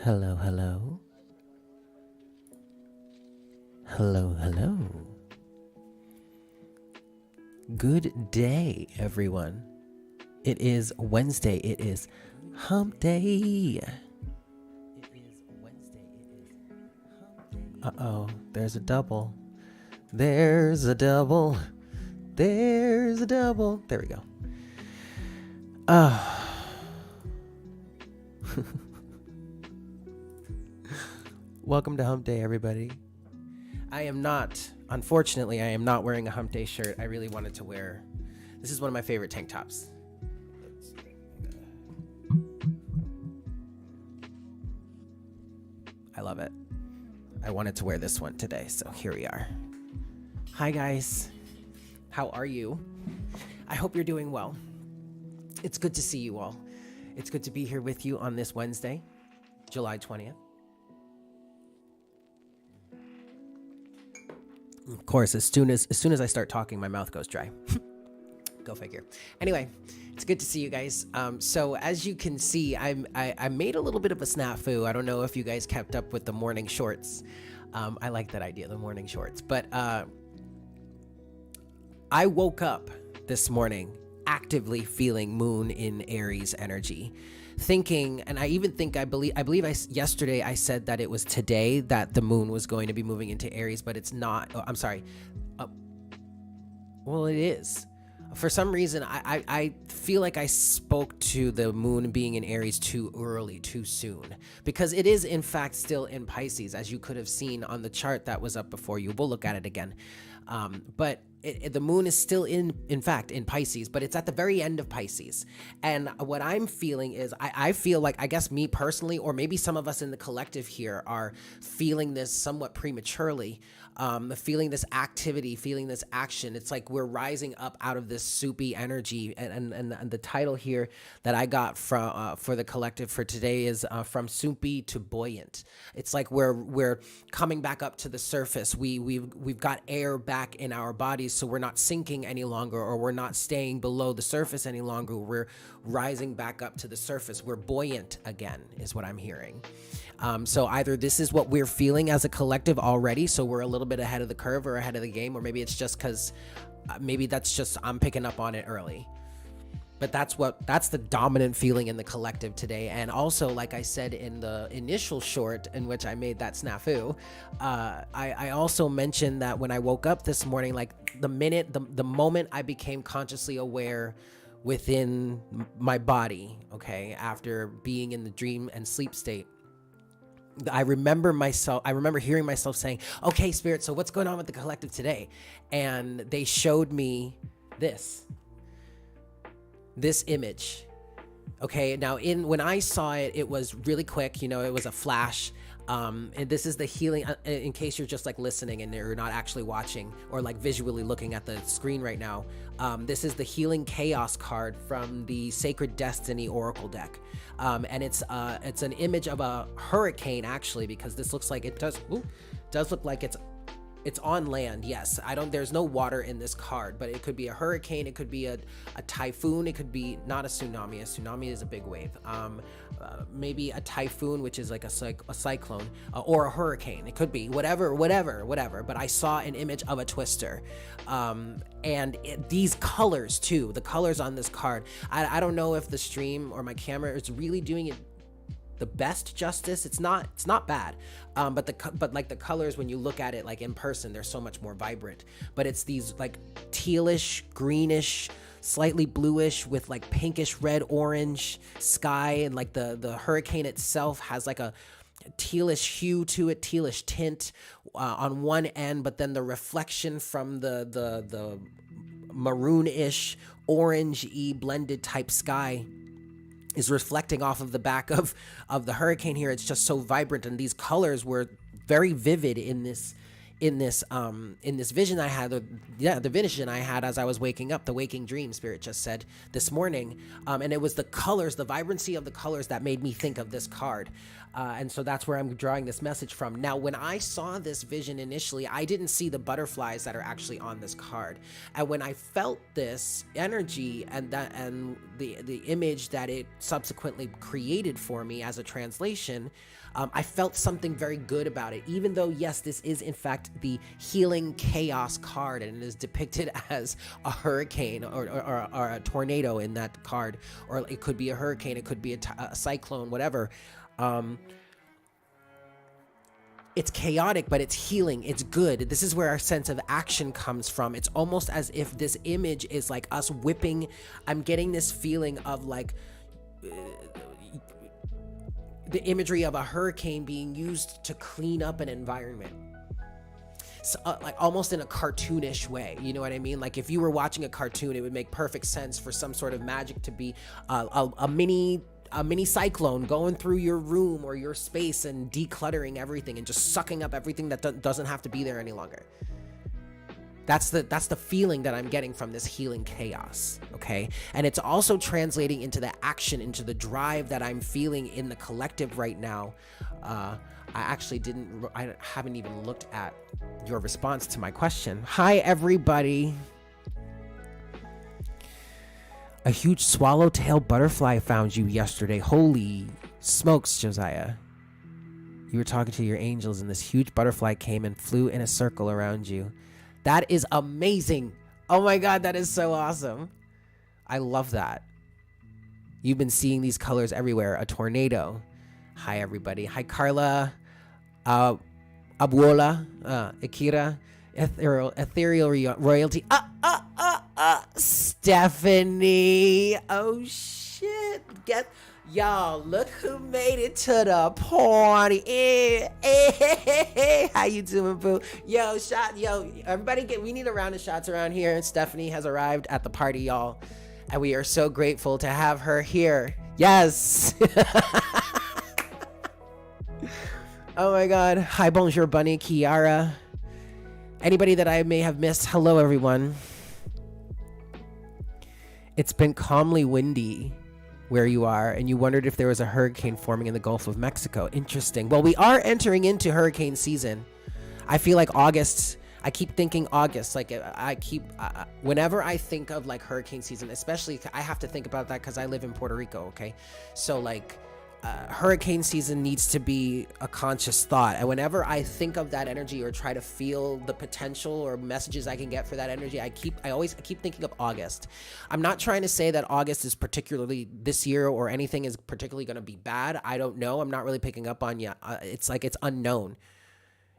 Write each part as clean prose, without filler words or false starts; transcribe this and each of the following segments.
Hello, hello. Hello, hello. Good day, everyone. It is Wednesday. It is hump day. Uh-oh, there's a double. There's a double. There's a double. There we go. Welcome to Hump Day, everybody. Unfortunately, I am not wearing a Hump Day shirt. I really wanted to wear, this is one of my favorite tank tops. I love it. I wanted to wear this one today, so here we are. Hi, guys. How are you? I hope you're doing well. It's good to see you all. It's good to be here with you on this Wednesday, July 20th. Of course, as soon as I start talking, my mouth goes dry. Go figure. Anyway, it's good to see you guys. So as you can see, I made a little bit of a snafu. I don't know if you guys kept up with the morning shorts. I like that idea, the morning shorts. But I woke up this morning actively feeling moon in Aries energy, thinking, and I believe yesterday I said that it was today that the moon was going to be moving into Aries, but it's not. Oh, I'm sorry. Well, it is. For some reason, I feel like I spoke to the moon being in Aries too early, too soon, because it is in fact still in Pisces, as you could have seen on the chart that was up before you. We'll look at it again. But the moon is still in fact in Pisces, but it's at the very end of Pisces. And what I'm feeling is I feel like, I guess me personally, or maybe some of us in the collective here are feeling this somewhat prematurely, feeling this activity, feeling this action. It's like we're rising up out of this soupy energy. And the title here that I got for the collective for today is from soupy to buoyant. It's like we're coming back up to the surface. We've got air back in our bodies, so we're not sinking any longer, or we're not staying below the surface any longer. We're rising back up to the surface. We're buoyant again, is what I'm hearing. So either this is what we're feeling as a collective already, so we're a little bit ahead of the curve or ahead of the game, or maybe it's just because I'm picking up on it early. But that's the dominant feeling in the collective today. And also, like I said in the initial short in which I made that snafu, I also mentioned that when I woke up this morning, like the moment I became consciously aware within my body, okay, after being in the dream and sleep state, I remember hearing myself saying, okay, Spirit, so what's going on with the collective today? And they showed me this image. Okay, now when I saw it, it was really quick, it was a flash. And this is the healing, in case you're just like listening and you're not actually watching or like visually looking at the screen right now. This is the Healing Chaos card from the Sacred Destiny Oracle deck. And it's an image of a hurricane, actually, because this looks like it does look like it's on land. Yes, there's no water in this card, but it could be a hurricane, it could be a typhoon, it could be not a tsunami. A tsunami is a big wave. Maybe a typhoon, which is like a cyclone, or a hurricane. It could be whatever. But I saw an image of a twister. And these colors too, the colors on this card, I don't know if the stream or my camera is really doing it the best justice. It's not bad, but like the colors, when you look at it like in person, they're so much more vibrant. But it's these like tealish, greenish, slightly bluish with like pinkish red orange sky, and like the hurricane itself has like a tealish hue to it, tealish tint on one end, but then the reflection from the maroonish, orange-y blended type sky is reflecting off of the back of the hurricane here. It's just so vibrant, and these colors were very vivid in this vision I had. The vision I had as I was waking up, the waking dream, Spirit just said this morning, and it was the colors, the vibrancy of the colors that made me think of this card. And so that's where I'm drawing this message from. Now, when I saw this vision initially, I didn't see the butterflies that are actually on this card. And when I felt this energy and the image that it subsequently created for me as a translation, I felt something very good about it, even though, yes, this is in fact the healing chaos card, and it is depicted as a hurricane or a tornado in that card, or it could be a hurricane, it could be a cyclone, whatever. It's chaotic, but it's healing. It's good. This is where our sense of action comes from. It's almost as if this image is like us whipping. I'm getting this feeling of like the imagery of a hurricane being used to clean up an environment. So, like almost in a cartoonish way, you know what I mean? Like if you were watching a cartoon, it would make perfect sense for some sort of magic to be a mini cyclone going through your room or your space and decluttering everything and just sucking up everything that doesn't have to be there any longer. That's the feeling that I'm getting from this healing chaos, okay? And it's also translating into the action, into the drive that I'm feeling in the collective right now. I haven't even looked at your response to my question. Hi, everybody. A huge swallowtail butterfly found you yesterday. Holy smokes, Josiah. You were talking to your angels and this huge butterfly came and flew in a circle around you. That is amazing. Oh my God, that is so awesome. I love that. You've been seeing these colors everywhere. A tornado. Hi, everybody. Hi, Carla. Abuela. Akira. Ethereal Royalty. Stephanie. Oh, shit. Y'all, look who made it to the party. Hey, how you doing, boo? Yo, everybody we need a round of shots around here. Stephanie has arrived at the party, y'all. And we are so grateful to have her here. Yes. Oh my God. Hi, bonjour, Bunny, Kiara. Anybody that I may have missed, hello, everyone. It's been calmly windy where you are, and you wondered if there was a hurricane forming in the Gulf of Mexico. Interesting. Well, we are entering into hurricane season. I feel like August, I keep thinking August, like whenever I think of like hurricane season, especially I have to think about that because I live in Puerto Rico, okay? So like hurricane season needs to be a conscious thought. And whenever I think of that energy or try to feel the potential or messages I can get for that energy, I always keep thinking of August. I'm not trying to say that August is particularly this year or anything is particularly going to be bad. I don't know. I'm not really picking up on yet. It's like it's unknown.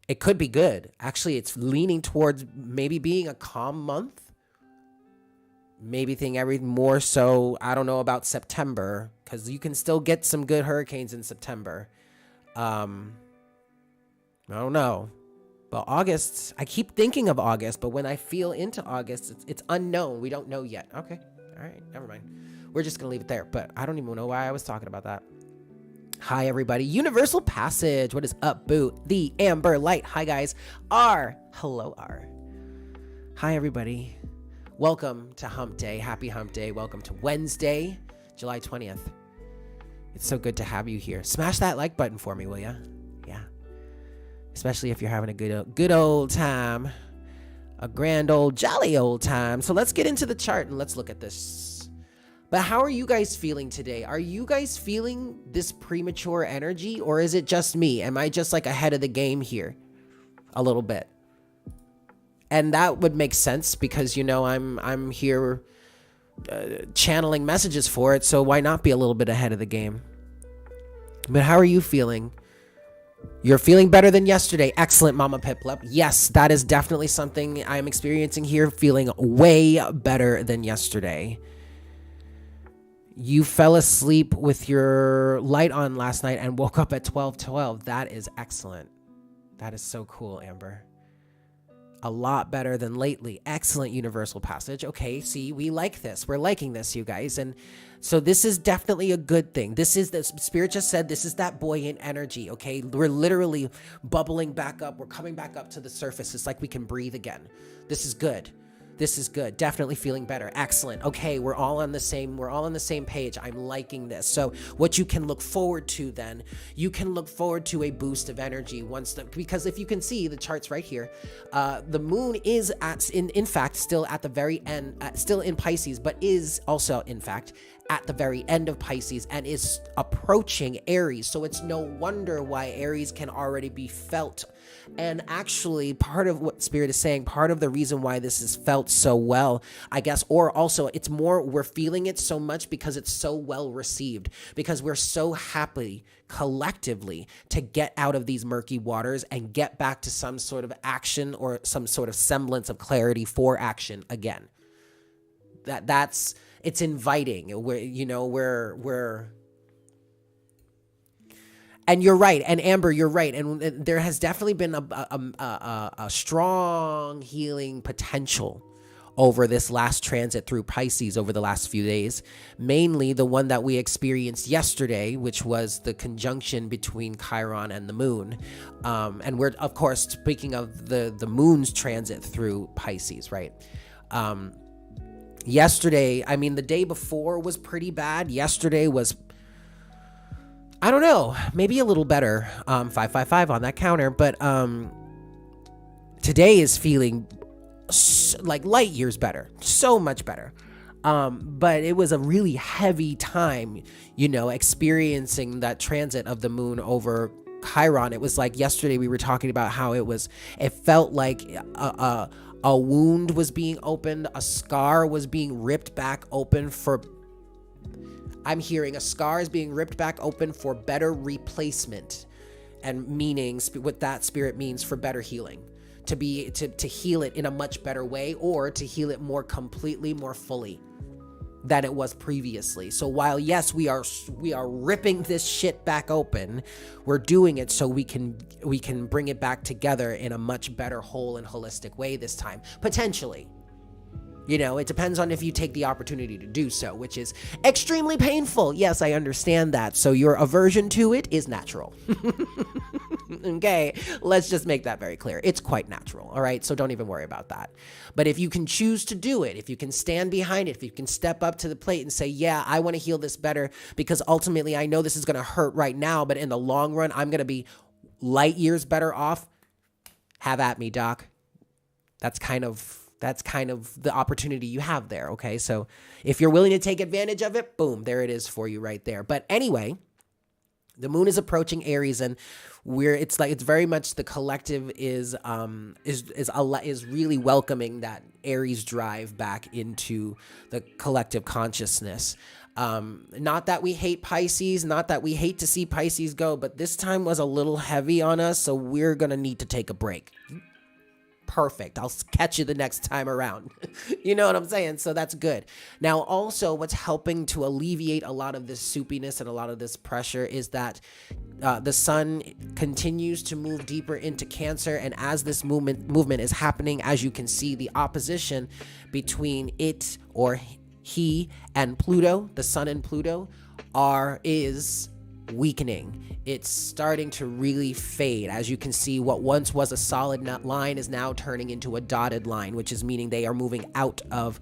It could be good. Actually, it's leaning towards maybe being a calm month. Maybe think everything more so, I don't know about September, because you can still get some good hurricanes in September. I don't know. But August, I keep thinking of August, but when I feel into August, it's unknown. We don't know yet. Okay. All right. Never mind. We're just going to leave it there, but I don't even know why I was talking about that. Hi, everybody. Universal Passage. What is up, boo? The Amber Light. Hi, guys. R. Hello, R. Hi, everybody. Welcome to Hump Day. Happy Hump Day. Welcome to Wednesday, July 20th. It's so good to have you here. Smash that like button for me, will ya? Yeah. Especially if you're having a good old time. A grand old jolly old time. So let's get into the chart and let's look at this. But how are you guys feeling today? Are you guys feeling this premature energy, or is it just me? Am I just like ahead of the game here? A little bit. And that would make sense because, you know, I'm here channeling messages for it. So why not be a little bit ahead of the game? But how are you feeling? You're feeling better than yesterday. Excellent, Mama Piplup. Yes, that is definitely something I'm experiencing here. Feeling way better than yesterday. You fell asleep with your light on last night and woke up at 12:12. That is excellent. That is so cool, Amber. A lot better than lately. Excellent universal passage. Okay, see, we like this. We're liking this, you guys. And so this is definitely a good thing. This is, the Spirit just said, this is that buoyant energy, okay? We're literally bubbling back up. We're coming back up to the surface. It's like we can breathe again. This is good. This is good. Definitely feeling better. Excellent. Okay, we're all on the same page. I'm liking this. So what you can look forward to then, you can look forward to a boost of energy because if you can see the charts right here, the moon is in fact still at the very end, still in Pisces, but is also in fact at the very end of Pisces and is approaching Aries. So it's no wonder why Aries can already be felt. And actually, part of what Spirit is saying, part of the reason why this is felt so well, I guess, or also it's more, we're feeling it so much because it's so well received, because we're so happy collectively to get out of these murky waters and get back to some sort of action or some sort of semblance of clarity for action again. It's inviting. And you're right. And Amber, you're right. And there has definitely been a strong healing potential over this last transit through Pisces over the last few days. Mainly the one that we experienced yesterday, which was the conjunction between Chiron and the moon. And we're, of course, speaking of the moon's transit through Pisces, right? Yesterday, I mean, the day before was pretty bad. Yesterday was, I don't know, maybe a little better, 555 on that counter, but today is feeling like light years better, so much better. But it was a really heavy time, experiencing that transit of the moon over Chiron. It was like yesterday we were talking about how it felt like a wound was being opened, a scar was being ripped back open I'm hearing a scar is being ripped back open for better replacement, and meaning what that Spirit means for better healing, to heal it in a much better way, or to heal it more completely, more fully than it was previously. So while yes, we are ripping this shit back open, we're doing it so we can bring it back together in a much better whole and holistic way this time, potentially. It depends on if you take the opportunity to do so, which is extremely painful. Yes, I understand that. So your aversion to it is natural. Okay, let's just make that very clear. It's quite natural, all right? So don't even worry about that. But if you can choose to do it, if you can stand behind it, if you can step up to the plate and say, yeah, I want to heal this better because ultimately I know this is going to hurt right now, but in the long run, I'm going to be light years better off. Have at me, Doc. That's kind of the opportunity you have there, okay? So if you're willing to take advantage of it, boom, there it is for you right there. But anyway, the moon is approaching Aries, and it's very much the collective is really welcoming that Aries drive back into the collective consciousness. Not that we hate Pisces, not that we hate to see Pisces go, but this time was a little heavy on us, so we're going to need to take a break. Perfect. I'll catch you the next time around. You know what I'm saying? So that's good. Now, also what's helping to alleviate a lot of this soupiness and a lot of this pressure is that the sun continues to move deeper into Cancer. And as this movement is happening, as you can see, the opposition between it or he and Pluto, the sun and Pluto, is weakening. It's starting to really fade. As you can see, what once was a solid line is now turning into a dotted line, which is meaning they are moving out of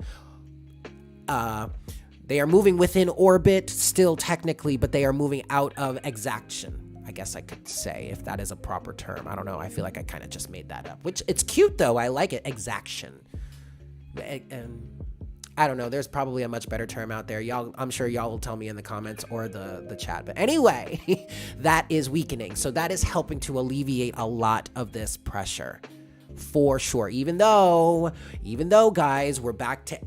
they are moving within orbit still technically, but they are moving out of exaction, I guess I could say, if that is a proper term. I don't know. I feel like I kind of just made that up, which it's cute though. I like it. Exaction. I don't know. There's probably a much better term out there. I'm sure y'all will tell me in the comments or the chat. But anyway, that is weakening. So that is helping to alleviate a lot of this pressure for sure. Even though, guys, we're back to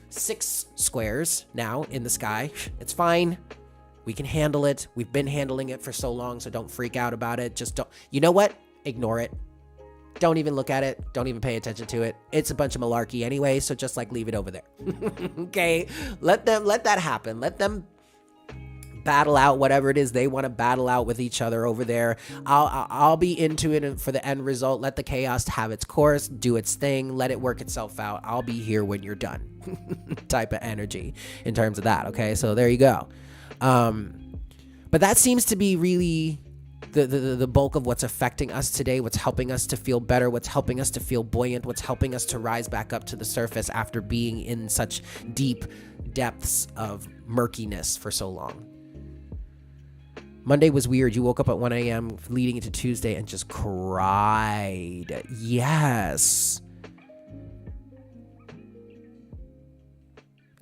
6 squares now in the sky. It's fine. We can handle it. We've been handling it for so long, so don't freak out about it. Just don't. You know what? Ignore it. Don't even look at it. Don't even pay attention to it. It's a bunch of malarkey anyway, so just leave it over there. Okay? Let that happen. Let them battle out whatever it is they want to battle out with each other over there. I'll be into it for the end result. Let the chaos have its course, do its thing, let it work itself out. I'll be here when you're done. Type of energy in terms of that, okay? So there you go. But that seems to be really the bulk of what's affecting us today, what's helping us to feel better, what's helping us to feel buoyant, what's helping us to rise back up to the surface after being in such deep depths of murkiness for so long. Monday was weird. You woke up at 1 a.m. leading into Tuesday and just cried. Yes.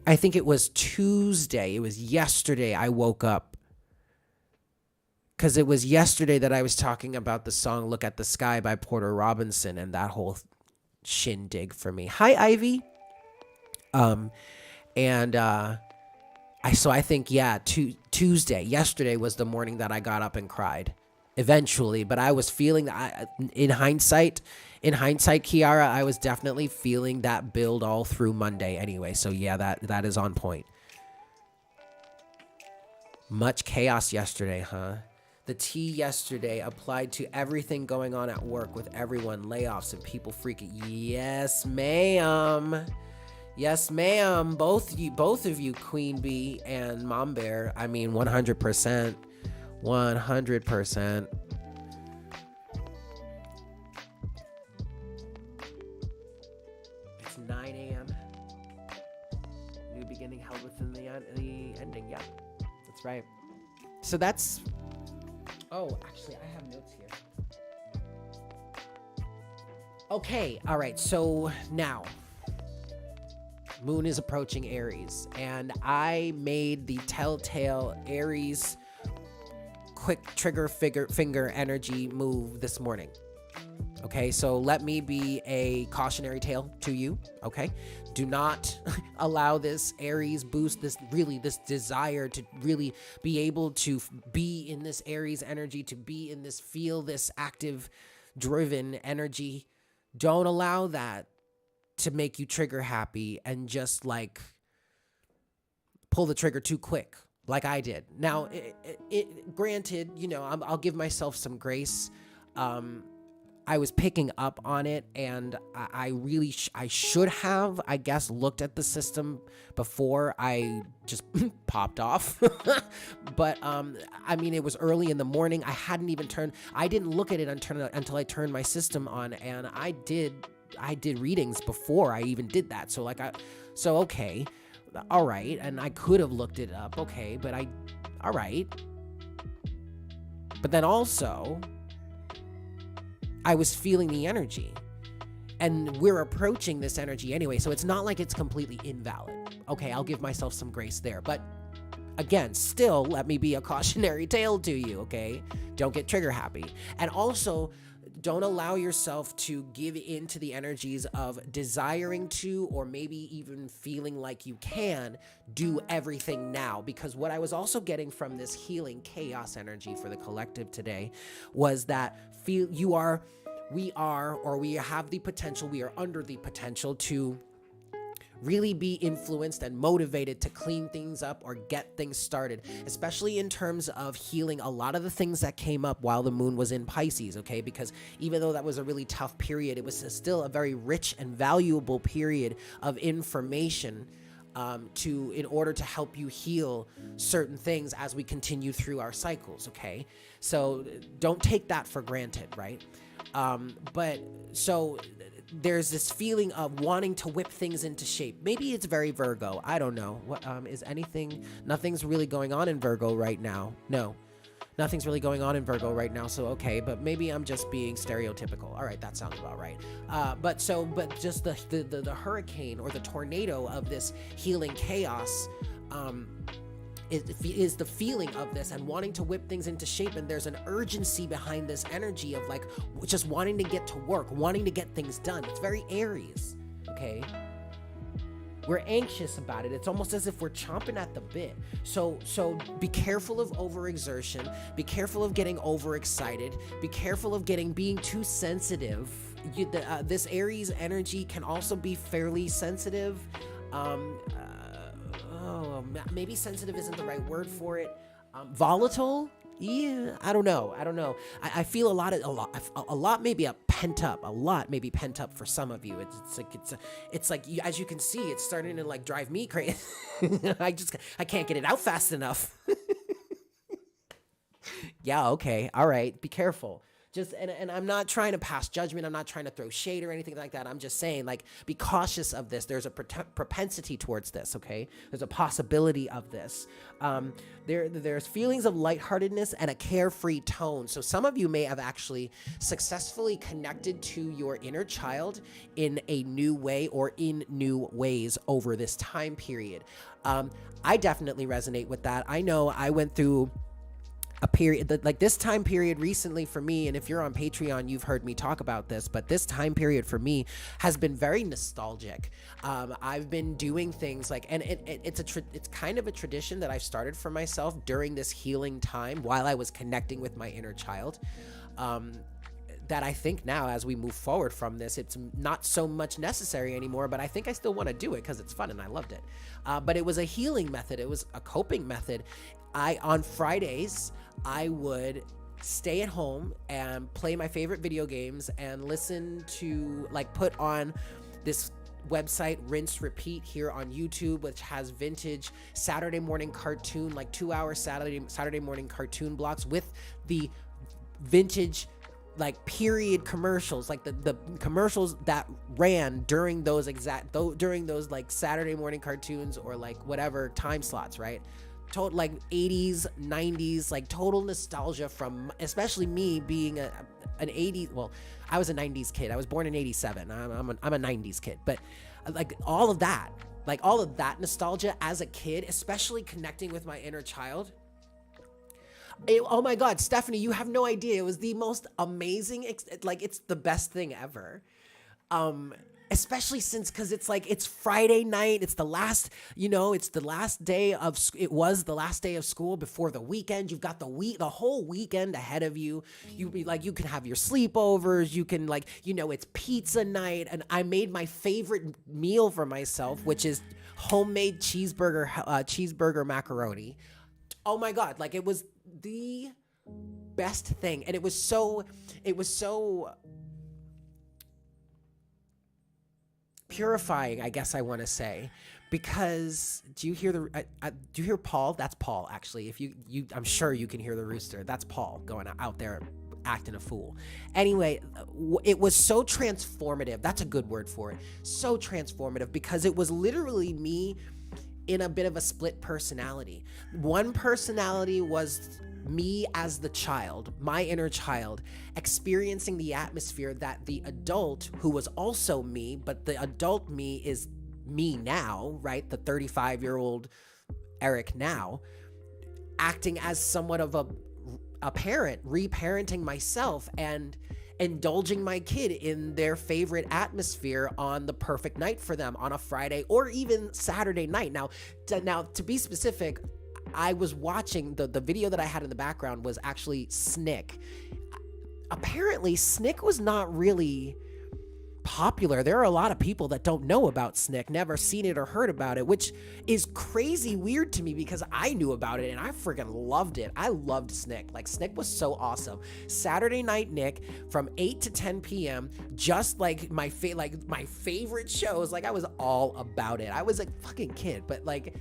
I think it was Tuesday. It was yesterday I woke up. Because it was yesterday that I was talking about the song Look at the Sky by Porter Robinson and that whole shindig for me. Hi, Ivy. So I think, Tuesday, yesterday was the morning that I got up and cried eventually, but I was feeling that in hindsight, Kiara, I was definitely feeling that build all through Monday anyway. So yeah, that is on point. Much chaos yesterday, huh? The tea yesterday applied to everything going on at work with everyone, layoffs and people freaking. Yes, ma'am. Yes, ma'am. Both of you, Queen Bee and Mom Bear. I mean, 100%. 100%. It's 9 a.m. New beginning held within the ending. Yeah, that's right. So that's... Oh, actually, I have notes here. Okay, all right. So now... Moon is approaching Aries, and I made the telltale Aries quick trigger finger energy move this morning. Okay, so let me be a cautionary tale to you. Okay, do not allow this Aries boost, this desire to really be able to be in this Aries energy, to be in this, feel this active, driven energy. Don't allow that to make you trigger happy and just like pull the trigger too quick like I did. Now, granted, I'll give myself some grace. I was picking up on it, and I really I should have, I guess, looked at the system before I just popped off. But I mean, it was early in the morning. I didn't look at it until I turned my system on, and I did readings before I even did that. So okay, all right. And I could have looked it up. Okay. But all right. But then also I was feeling the energy, and we're approaching this energy anyway. So it's not like it's completely invalid. Okay. I'll give myself some grace there, but again, still let me be a cautionary tale to you. Okay. Don't get trigger happy. And also, don't allow yourself to give into the energies of desiring to, or maybe even feeling like you can do everything now. Because what I was also getting from this healing chaos energy for the collective today was that we have the potential, we are under the potential to really be influenced and motivated to clean things up or get things started, especially in terms of healing a lot of the things that came up while the moon was in Pisces, okay? Because even though that was a really tough period, it was still a very rich and valuable period of information in order to help you heal certain things as we continue through our cycles, okay? So don't take that for granted, right? But so there's this feeling of wanting to whip things into shape. Maybe it's very Virgo. I don't know. What nothing's really going on in Virgo right now. No. Nothing's really going on in Virgo right now, so okay, but maybe I'm just being stereotypical. All right, that sounds about right. But just the hurricane or the tornado of this healing chaos is the feeling of this and wanting to whip things into shape, and there's an urgency behind this energy of like just wanting to get to work, wanting to get things done. It's very Aries, okay? We're anxious about it. It's almost as if we're chomping at the bit. So be careful of overexertion. Be careful of getting overexcited. Be careful of being too sensitive. This Aries energy can also be fairly sensitive. Maybe sensitive isn't the right word for it. Volatile? Yeah, I don't know. I feel a lot maybe pent up for some of you. It's like as you can see, it's starting to like drive me crazy. I can't get it out fast enough. Yeah, okay, all right, be careful. Just and I'm not trying to pass judgment. I'm not trying to throw shade or anything like that. I'm just saying, like, be cautious of this. There's a propensity towards this. Okay, there's a possibility of this. There's feelings of lightheartedness and a carefree tone. So some of you may have actually successfully connected to your inner child in a new way or in new ways over this time period. I definitely resonate with that. I know I went through a period that, like, this time period recently for me, and if you're on Patreon, you've heard me talk about this, but this time period for me has been very nostalgic. I've been doing things like, and it's kind of a tradition that I've started for myself during this healing time while I was connecting with my inner child. That I think now, as we move forward from this, it's not so much necessary anymore, but I think I still want to do it because it's fun and I loved it. But it was a healing method. It was a coping method. On Fridays, I would stay at home and play my favorite video games and listen to, like, put on this website, Rinse Repeat, here on YouTube, which has vintage Saturday morning cartoon, like 2-hour Saturday morning cartoon blocks with the vintage, like, period commercials, like the commercials that ran during those like Saturday morning cartoons or like whatever time slots, right? Total, like, 80s, 90s, like total nostalgia from, especially me being an 80s, well, I was a 90s kid. I was born in 87. I'm a 90s kid, but like all of that nostalgia as a kid, especially connecting with my inner child. Oh my God, Stephanie, you have no idea. It was the most amazing, like, it's the best thing ever. Especially since, cause it's like, it's Friday night. It's the last, it's the last day of, it was the last day of school before the weekend. You've got the whole weekend ahead of you. You be like, you can have your sleepovers. You can, like, it's pizza night. And I made my favorite meal for myself, which is homemade cheeseburger macaroni. Oh my God. Like, it was the best thing. And it was so purifying, I guess I want to say, because do you hear Paul? That's Paul, actually. If you I'm sure you can hear the rooster. That's Paul going out there acting a fool. Anyway, it was so transformative. That's a good word for it. So transformative, because it was literally me in a bit of a split personality. One personality was me as the child, my inner child, experiencing the atmosphere that the adult, who was also me, but the adult me is me now, right? The 35-year-old Eric now, acting as somewhat of a parent, reparenting myself and indulging my kid in their favorite atmosphere on the perfect night for them on a Friday or even Saturday night. Now, to be specific, I was watching the video that I had in the background was actually Snick. Apparently, Snick was not really popular. There are a lot of people that don't know about Snick, never seen it or heard about it, which is crazy weird to me because I knew about it and I freaking loved it. I loved Snick. Like, Snick was so awesome. Saturday Night Nick from 8 to 10 p.m. Just like my favorite shows. Like, I was all about it. I was a fucking kid, but like,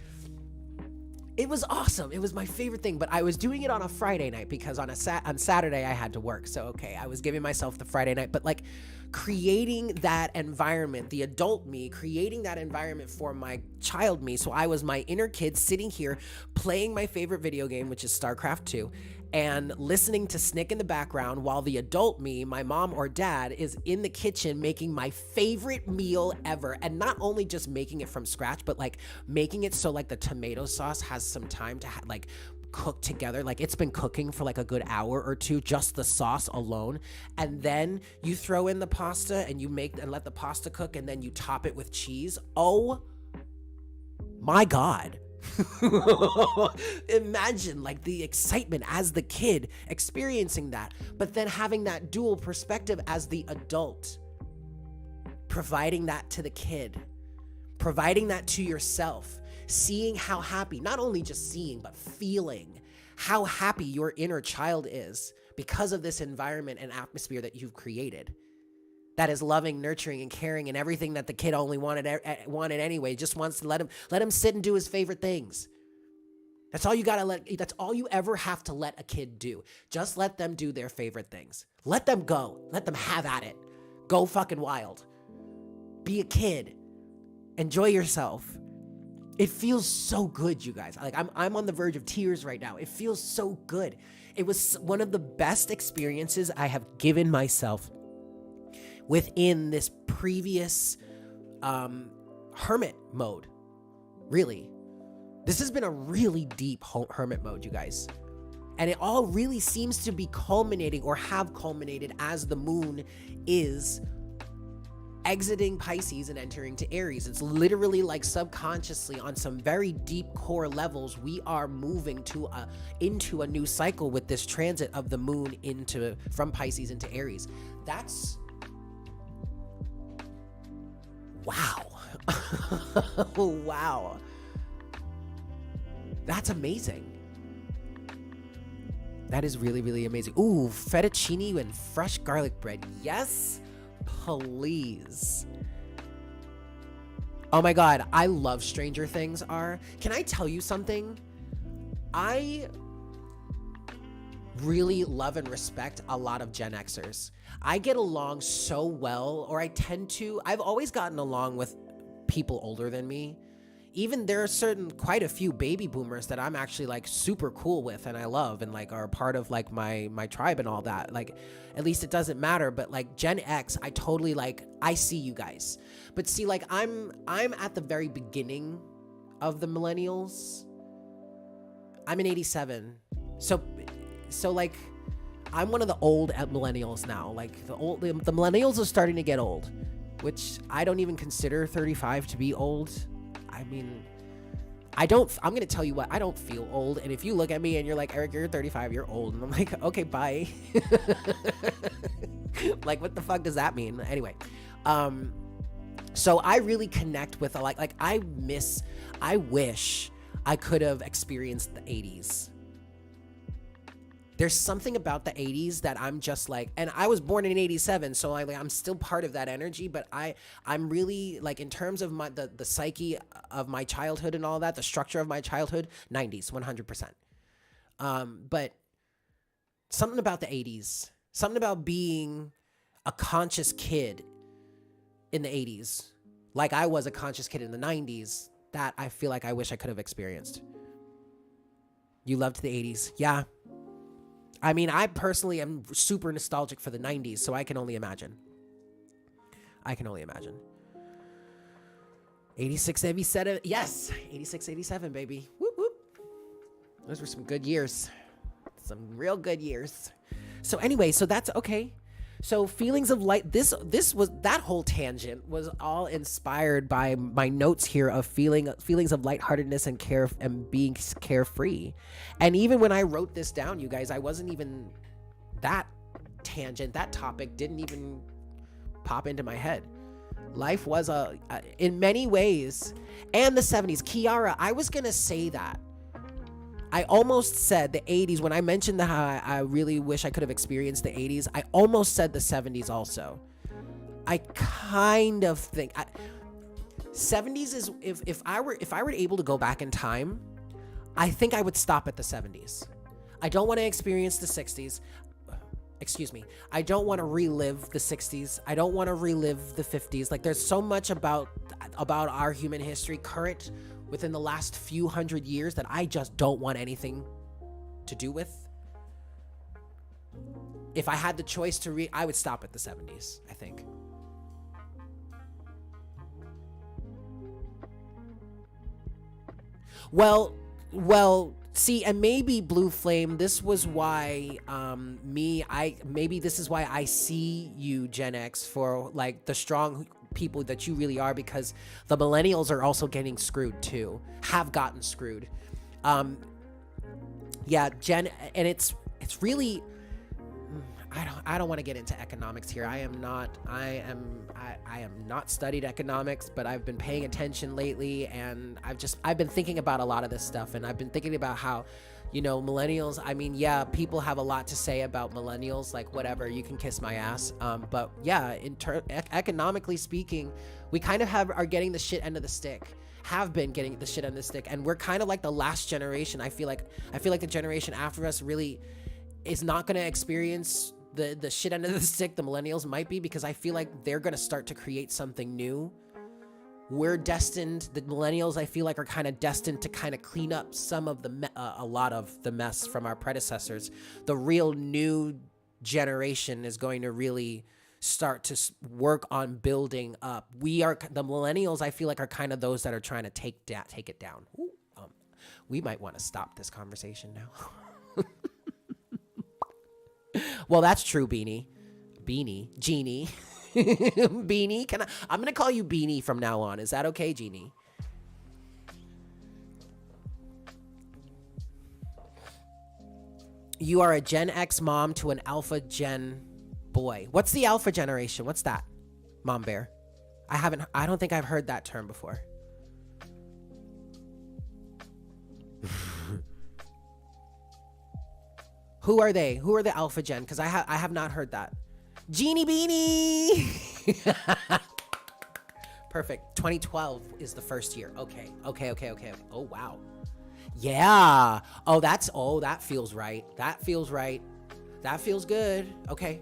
it was awesome. It was my favorite thing, but I was doing it on a Friday night because on Saturday I had to work. So, okay, I was giving myself the Friday night, but like creating that environment, the adult me, creating that environment for my child me. So I was my inner kid sitting here playing my favorite video game, which is StarCraft 2, and listening to Snick in the background while the adult me, my mom or dad, is in the kitchen making my favorite meal ever. And not only just making it from scratch, but like making it so like the tomato sauce has some time to like cook together. Like, it's been cooking for like a good hour or two, just the sauce alone. And then you throw in the pasta and you make and let the pasta cook, and then you top it with cheese. Oh my God. Imagine like the excitement as the kid experiencing that, but then having that dual perspective as the adult, providing that to the kid, providing that to yourself, seeing how happy, not only just seeing, but feeling how happy your inner child is because of this environment and atmosphere that you've created. That is loving, nurturing, and caring, and everything that the kid only wanted anyway. Just wants to let him sit and do his favorite things. That's all you ever have to let a kid do. Just let them do their favorite things. Let them go. Let them have at it. Go fucking wild. Be a kid. Enjoy yourself. It feels so good, you guys. Like I'm on the verge of tears right now. It feels so good. It was one of the best experiences I have given myself within this previous hermit mode. Really. This has been a really deep hermit mode, you guys. And it all really seems to be culminating or have culminated as the moon is exiting Pisces and entering to Aries. It's literally like subconsciously on some very deep core levels, we are moving into a new cycle with this transit of the moon from Pisces into Aries. That's wow. Wow. That's amazing. That is really, really amazing. Ooh, fettuccine and fresh garlic bread. Yes, please. Oh my God, I love Stranger Things. Can I tell you something? I really love and respect a lot of Gen Xers. I get along so well, or I've always gotten along with people older than me. Even there are quite a few baby boomers that I'm actually like super cool with and I love and like are part of like my tribe and all that. Like, at least it doesn't matter. But like Gen X, I totally like, I see you guys. But see, like I'm at the very beginning of the millennials. I'm in 87. So like I'm one of the old millennials now. Like the millennials are starting to get old, which I don't even consider 35 to be old. I mean, I'm going to tell you what, I don't feel old. And if you look at me and you're like, Eric, you're 35, you're old. And I'm like, okay, bye. Like, what the fuck does that mean? Anyway, so I really connect with I wish I could have experienced the 80s. There's something about the 80s that I'm just like, and I was born in 87, so I'm still part of that energy, but I'm really like, in terms of the psyche of my childhood and all that, the structure of my childhood, 90s, 100%. But something about the 80s, something about being a conscious kid in the 80s, like I was a conscious kid in the 90s, that I feel like I wish I could have experienced. You loved the 80s. Yeah. I mean, I personally am super nostalgic for the 90s, so I can only imagine. 86, 87. Yes, 86, 87, baby. Whoop, whoop. Those were some good years. Some real good years. So anyway, so that's okay. So feelings of light, that whole tangent was all inspired by my notes here of feelings of lightheartedness and care and being carefree. And even when I wrote this down, you guys, I wasn't even, that topic didn't even pop into my head. Life was in many ways, and the 70s. Kiara, I was going to say that. I almost said the 80s when I mentioned how I really wish I could have experienced the 80s. I almost said the 70s also. I kind of think 70s is if I were able to go back in time, I think I would stop at the 70s. I don't want to experience the 60s. Excuse me. I don't want to relive the 60s. I don't want to relive the 50s. Like, there's so much about our human history current within the last few hundred years that I just don't want anything to do with. If I had the choice to I would stop at the 70s, I think. Well, see, and maybe Blue Flame, this was why maybe this is why I see you, Gen X, for like the strong people that you really are, because the millennials are also getting screwed too, have gotten screwed. Yeah, and it's really, I don't want to get into economics here. I am not studied economics, but I've been paying attention lately, and I've been thinking about a lot of this stuff, and I've been thinking about how, millennials, I mean, yeah, people have a lot to say about millennials, like, whatever, you can kiss my ass. But yeah, economically speaking, we kind of are getting the shit end of the stick. have been getting the shit on the stick, and we're kind of like the last generation. I feel like the generation after us really is not going to experience the shit under the stick the millennials might be, because I feel like they're going to start to create something new. We're destined, the millennials, I feel like, are kind of destined to kind of clean up some of a lot of the mess from our predecessors. The real new generation is going to really start to work on building up. The millennials, I feel like, are kind of those that are trying to take it down. Ooh, we might want to stop this conversation now. Well, that's true, Jeannie. Beanie, I'm gonna call you Beanie from now on. Is that okay, Jeannie? You are a Gen X mom to an Alpha Gen boy. What's the Alpha generation? What's that, Mom Bear? I don't think I've heard that term before. Who are they? Who are the Alpha Gen? Because I have not heard that. Genie Beanie. Perfect. 2012 is the first year. Okay. Oh, wow. Yeah. Oh, that feels right. That feels right. That feels good. Okay.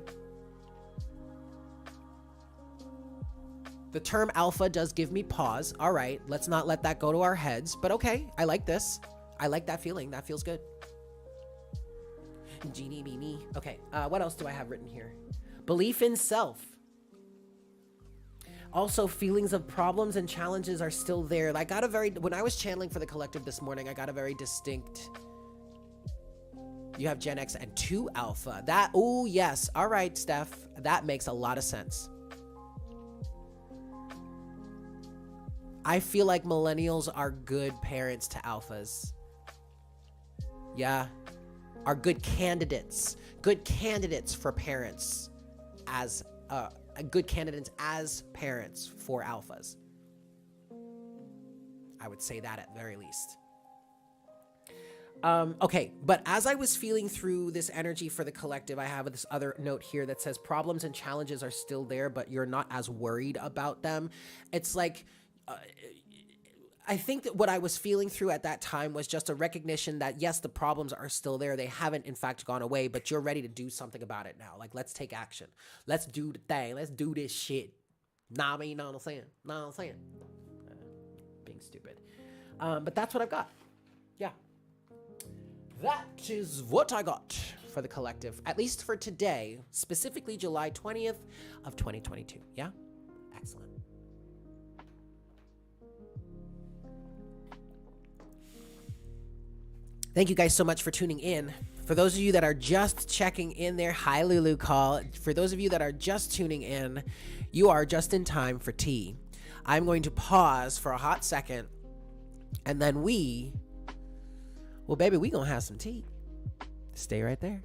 The term alpha does give me pause. All right. Let's not let that go to our heads. But okay. I like this. I like that feeling. That feels good. Genie Beanie. Okay. What else do I have written here? Belief in self. Also, feelings of problems and challenges are still there. When I was channeling for the collective this morning, I got a very distinct, you have Gen X and 2 Alpha. Oh yes. All right, Steph. That makes a lot of sense. I feel like millennials are good parents to Alphas. Yeah. Are good candidates for parents as good candidates as parents for Alphas. I would say that at very least. Okay, but as I was feeling through this energy for the collective, I have this other note here that says problems and challenges are still there, but you're not as worried about them. It's like, I think that what I was feeling through at that time was just a recognition that, yes, the problems are still there. They haven't, in fact, gone away, but you're ready to do something about it now. Like, let's take action. Let's do the thing. Let's do this shit. Nah, I mean, know what I'm saying? Know what I'm saying? Being stupid. But that's what I've got. Yeah. That is what I got for the collective, at least for today, specifically July 20th of 2022. Yeah? Excellent. Thank you guys so much for tuning in. For those of you that are just checking in there, hi Lulu Call. For those of you that are just tuning in, you are just in time for tea. I'm going to pause for a hot second, and then we gonna have some tea. Stay right there.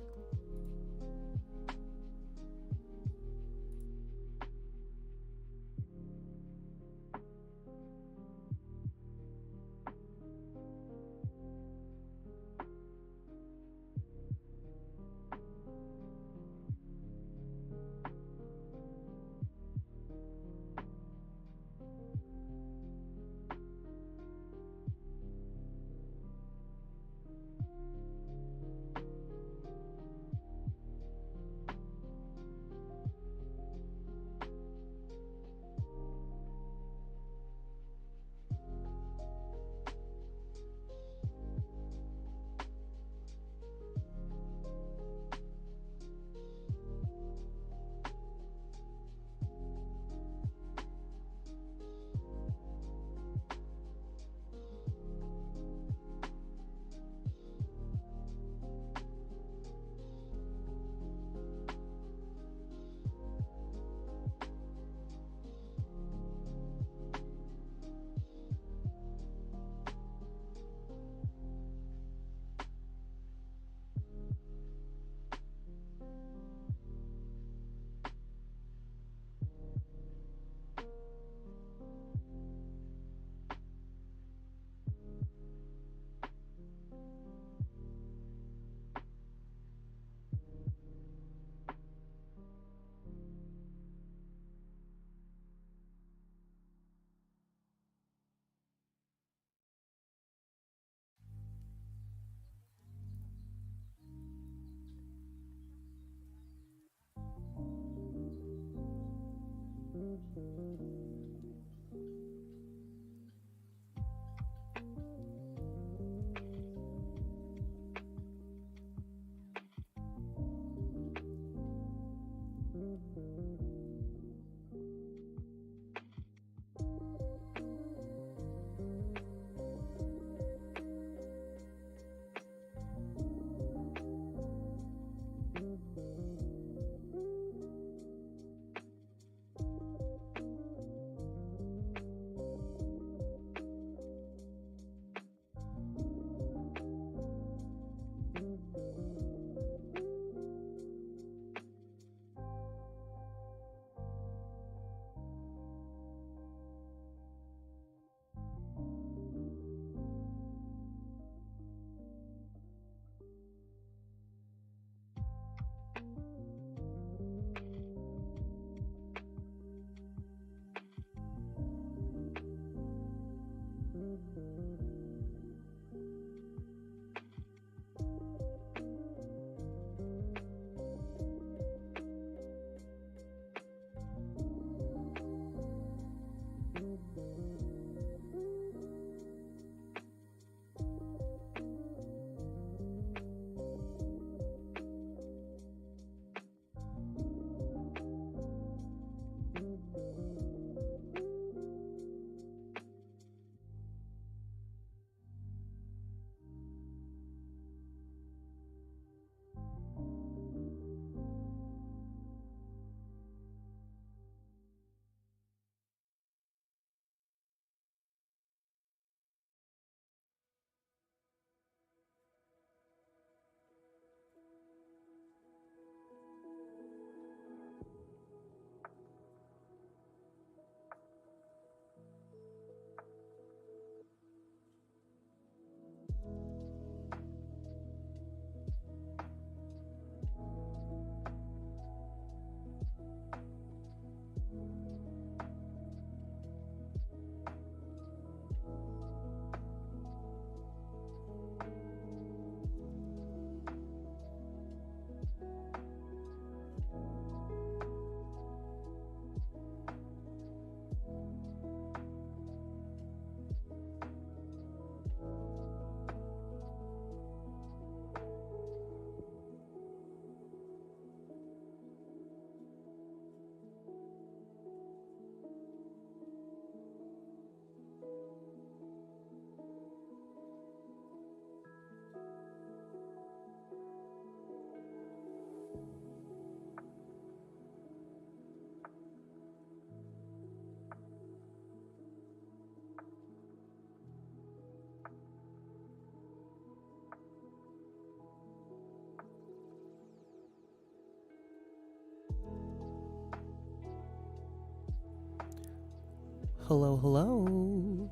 Hello, hello.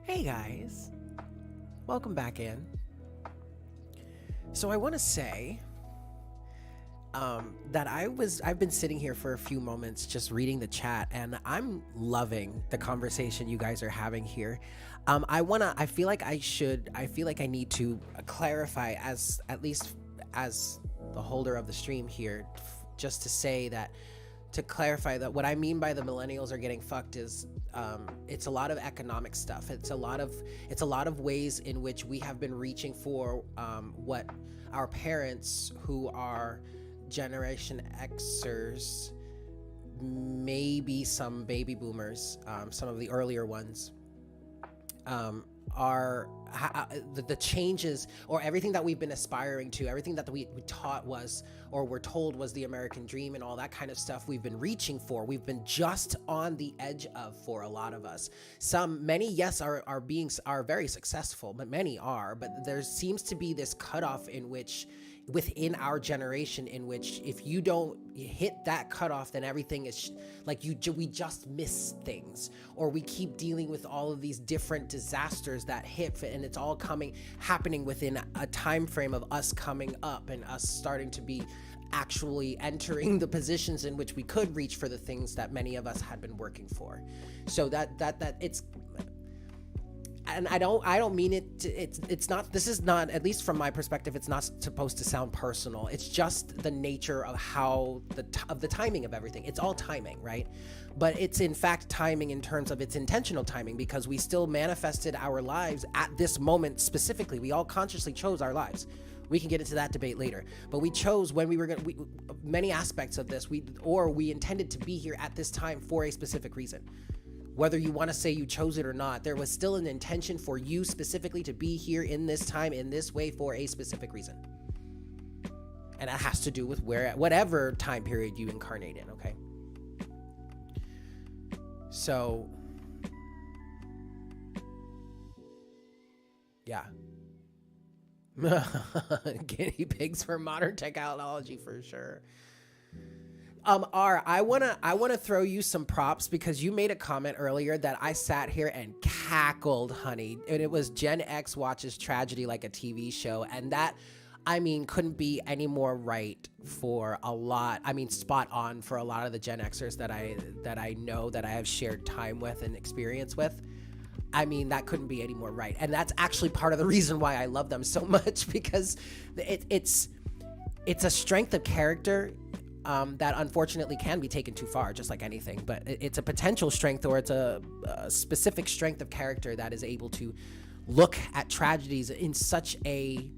Hey guys, welcome back in. So I want to say that I've been sitting here for a few moments just reading the chat, and I'm loving the conversation you guys are having here. I feel like I need to clarify, as at least as the holder of the stream here, just to say that, to clarify that what I mean by the millennials are getting fucked is it's a lot of economic stuff. It's a lot of ways in which we have been reaching for what our parents, who are Generation Xers, maybe some baby boomers, some of the earlier ones, are the changes, or everything that we've been aspiring to, everything that we taught was, or were told was the American dream, and all that kind of stuff we've been reaching for, we've been just on the edge of, for a lot of us. Many, yes, are very successful, but many are, but there seems to be this cutoff in which, within our generation, in which if you don't hit that cutoff, then everything is like we just miss things, or we keep dealing with all of these different disasters that hit, and it's all happening within a time frame of us coming up and us starting to be actually entering the positions in which we could reach for the things that many of us had been working for. So that it's, and I don't mean it to, it's not, this is not, at least from my perspective, it's not supposed to sound personal. It's just the nature of how the timing of everything. It's all timing, right? But it's in fact timing in terms of its intentional timing, because we still manifested our lives at this moment specifically. We all consciously chose our lives. We can get into that debate later, but we chose when we were many aspects of this, we intended to be here at this time for a specific reason. Whether you want to say you chose it or not, there was still an intention for you specifically to be here in this time, in this way, for a specific reason. And it has to do with whatever time period you incarnate in, okay? So, yeah. Guinea pigs for modern technology, for sure. I wanna throw you some props, because you made a comment earlier that I sat here and cackled, honey. And it was Gen X watches tragedy like a TV show, and that, I mean, couldn't be any more right for a lot. I mean, spot on for a lot of the Gen Xers that I know, that I have shared time with and experience with. I mean, that couldn't be any more right. And that's actually part of the reason why I love them so much, because it's a strength of character that unfortunately can be taken too far, just like anything. But it's a potential strength, or it's a specific strength of character that is able to look at tragedies in such a,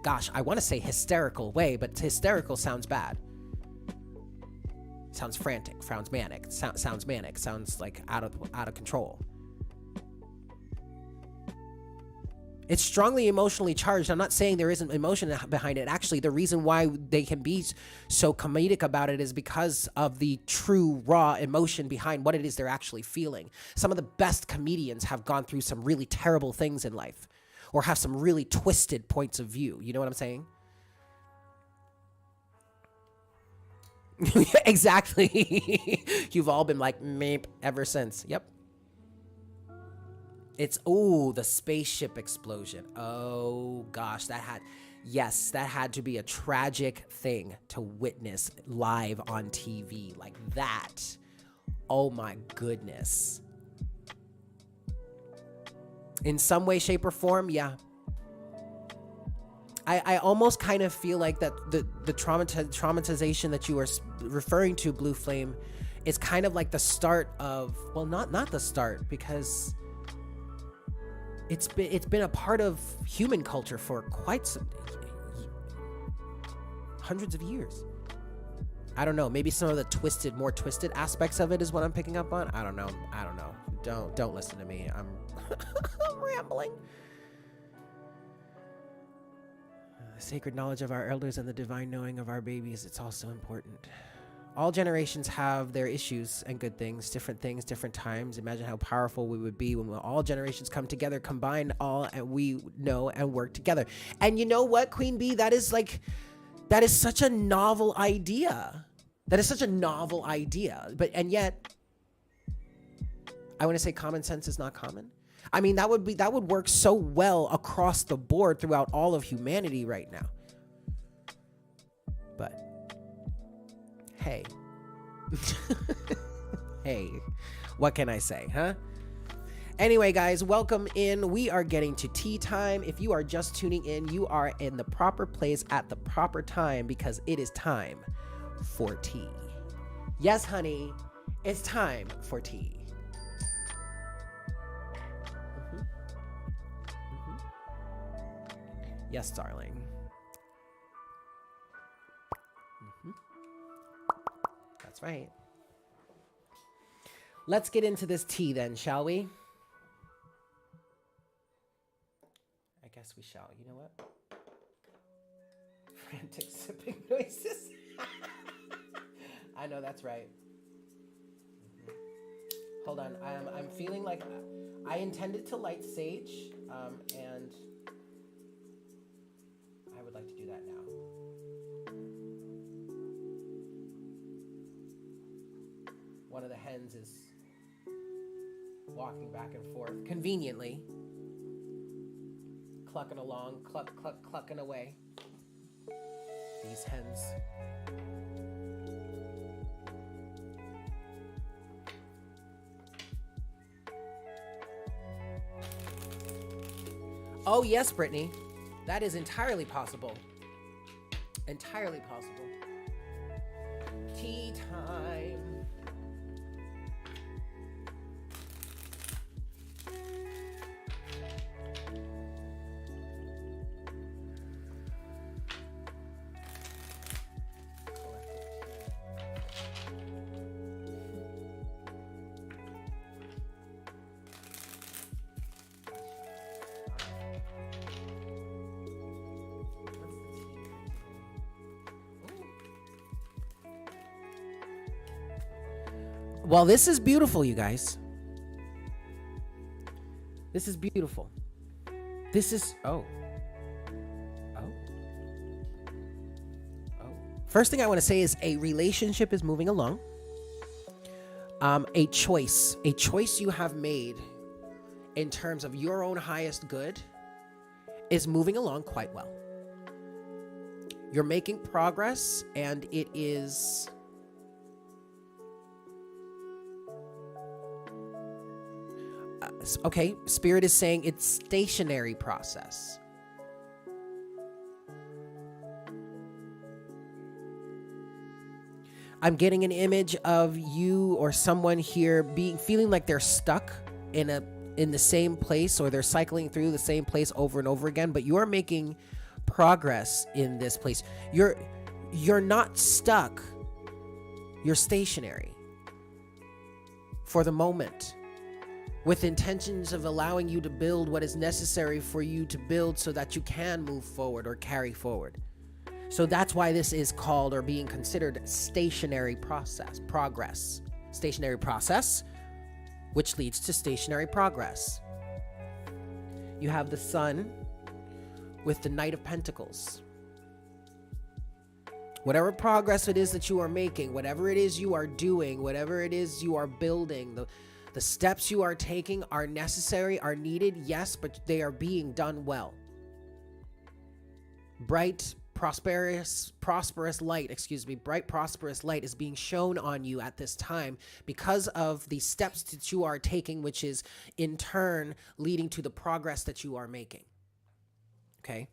gosh, I want to say hysterical way, but hysterical sounds bad. Sounds frantic, sounds manic, sounds like out of control. It's strongly emotionally charged. I'm not saying there isn't emotion behind it. Actually, the reason why they can be so comedic about it is because of the true, raw emotion behind what it is they're actually feeling. Some of the best comedians have gone through some really terrible things in life, or have some really twisted points of view. You know what I'm saying? Exactly. You've all been like, meep, ever since. Yep. It's, the spaceship explosion. Oh gosh, that had to be a tragic thing to witness live on TV like that. Oh my goodness. In some way, shape, or form, yeah. I almost kind of feel like that the traumatization that you are referring to, Blue Flame, is kind of like the start of, well, not the start, because it's been a part of human culture for quite some hundreds of years. I don't know. Maybe some of the more twisted aspects of it is what I'm picking up on. I don't know. Don't listen to me. I'm rambling. The sacred knowledge of our elders and the divine knowing of our babies, it's also important. All generations have their issues and good things, different times. Imagine how powerful we would be when all generations come together, combine all, and we know and work together. And you know what, Queen Bee? That is such a novel idea. That is such a novel idea, and yet I want to say common sense is not common. I mean, that would work so well across the board throughout all of humanity right now. But hey, hey, what can I say, huh? Anyway, guys, welcome in. We are getting to tea time. If you are just tuning in, you are in the proper place at the proper time, because it is time for tea. Yes, honey, it's time for tea. Yes, darling. That's right. Let's get into this tea then, shall we? I guess we shall. You know what? Frantic sipping noises. I know, that's right. Hold on. I'm feeling like I intended to light sage, and I would like to do that now. One of the hens is walking back and forth conveniently, clucking along, clucking away. These hens. Oh yes, Brittany. That is entirely possible. Entirely possible. Tea time. Well, this is beautiful, you guys. This is beautiful. This is, oh. First thing I want to say is a relationship is moving along. A choice you have made in terms of your own highest good is moving along quite well. You're making progress, and it is okay, Spirit is saying it's stationary process. I'm getting an image of you or someone here feeling like they're stuck in the same place, or they're cycling through the same place over and over again, but you're making progress in this place. You're not stuck. You're stationary for the moment, with intentions of allowing you to build what is necessary for you to build so that you can move forward or carry forward. So that's why this is called, or being considered, stationary progress. Stationary process, which leads to stationary progress. You have the Sun with the Knight of Pentacles. Whatever progress it is that you are making, whatever it is you are doing, whatever it is you are building, the steps you are taking are necessary, are needed, yes, but they are being done well. Bright, prosperous light is being shown on you at this time because of the steps that you are taking, which is in turn leading to the progress that you are making. Okay?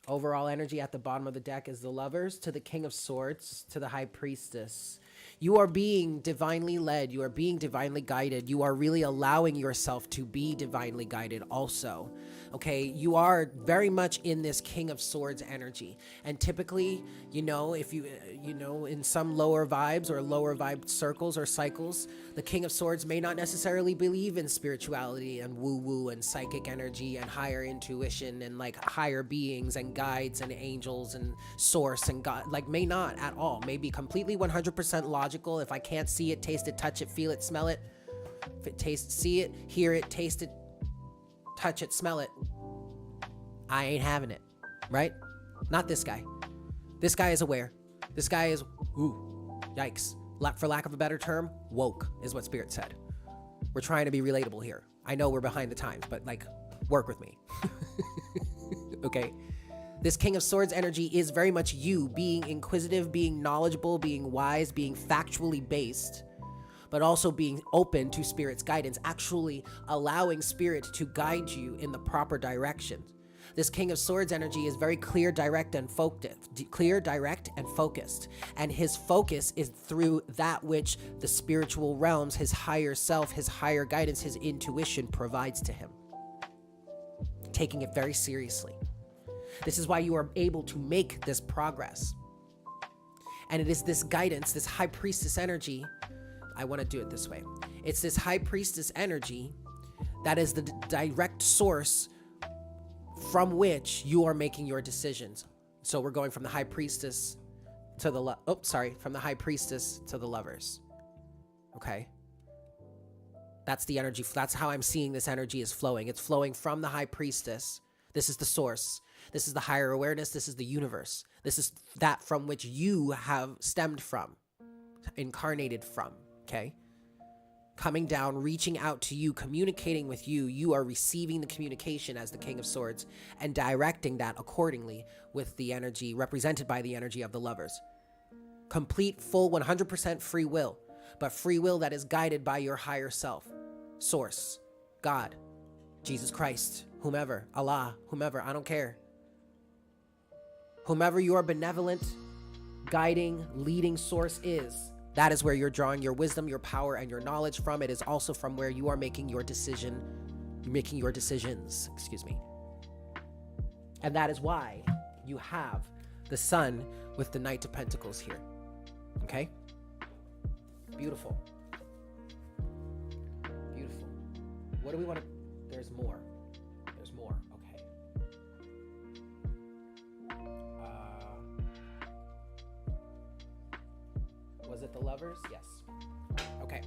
Overall energy at the bottom of the deck is the Lovers to the King of Swords to the High Priestess. You are being divinely led. You are being divinely guided. You are really allowing yourself to be divinely guided also. Okay, you are very much in this King of Swords energy. And typically, if in some lower vibes or lower vibe circles or cycles, the King of Swords may not necessarily believe in spirituality and woo-woo and psychic energy and higher intuition and like higher beings and guides and angels and source and God, like may not at all. May be completely 100% logical. If I can't see it, taste it, touch it, feel it, smell it. If it see it, hear it, taste it, touch it, smell it, I ain't having it, right? Not this guy. This guy is aware. This guy is, y'all Yikes. For lack of a better term, woke is what Spirit said. We're trying to be relatable here. I know we're behind the times, but like, work with me. Okay? This King of Swords energy is very much you being inquisitive, being knowledgeable, being wise, being factually based, but also being open to Spirit's guidance, actually allowing Spirit to guide you in the proper direction. This King of Swords energy is very clear, direct, and focused. And his focus is through that which the spiritual realms, his higher self, his higher guidance, his intuition provides to him. Taking it very seriously. This is why you are able to make this progress. And it is this guidance, this high priestess energy. I want to do it this way. It's this high priestess energy that is the direct source from which you are making your decisions. So we're going from the high priestess to the from the high priestess to the lovers. Okay? That's the energy. That's how I'm seeing this energy is flowing. It's flowing from the high priestess. This is the source. This is the higher awareness. This is the universe. This is that from which you have stemmed from, incarnated from, okay? Coming down, reaching out to you, communicating with you. You are receiving the communication as the King of Swords and directing that accordingly with the energy represented by the energy of the lovers. Complete, full, 100% free will, but free will that is guided by your higher self, source, God, Jesus Christ, whomever, Allah, whomever, I don't care. Whomever your benevolent, guiding, leading source is, that is where you're drawing your wisdom, your power, and your knowledge from. It is also from where you are making your decisions, excuse me. And that is why you have the Sun with the Knight of Pentacles here. Okay? Beautiful. Beautiful. What do we want to... There's more. There's more. Okay. Was it the lovers? Yes. Okay.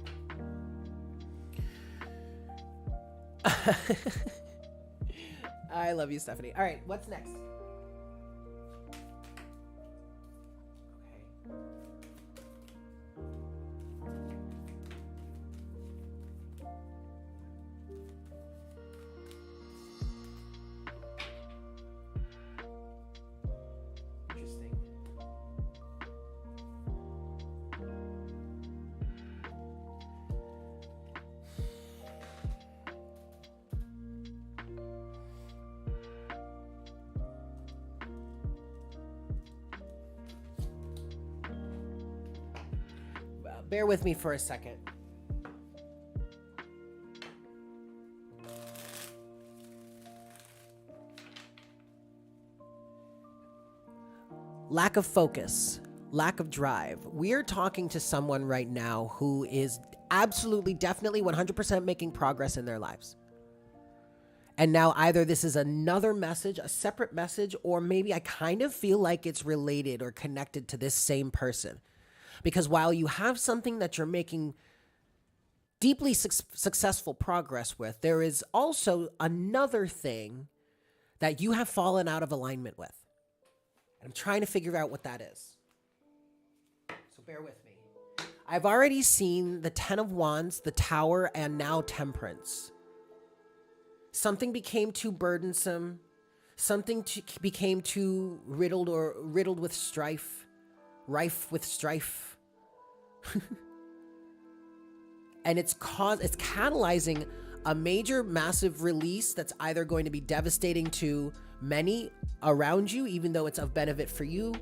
I love you, Stephanie. All right, what's next? Bear with me for a second. Lack of focus, lack of drive. We're talking to someone right now who is absolutely, definitely 100% making progress in their lives. And now either this is another message, a separate message, or maybe I kind of feel like it's related or connected to this same person. Because while you have something that you're making deeply successful progress with, there is also another thing that you have fallen out of alignment with. And I'm trying to figure out what that is. So bear with me. I've already seen the Ten of Wands, the Tower, and now Temperance. Something became too burdensome. Something became too riddled with strife. Rife with strife. And it's catalyzing a major, massive release that's either going to be devastating to many around you, even though it's of benefit for you,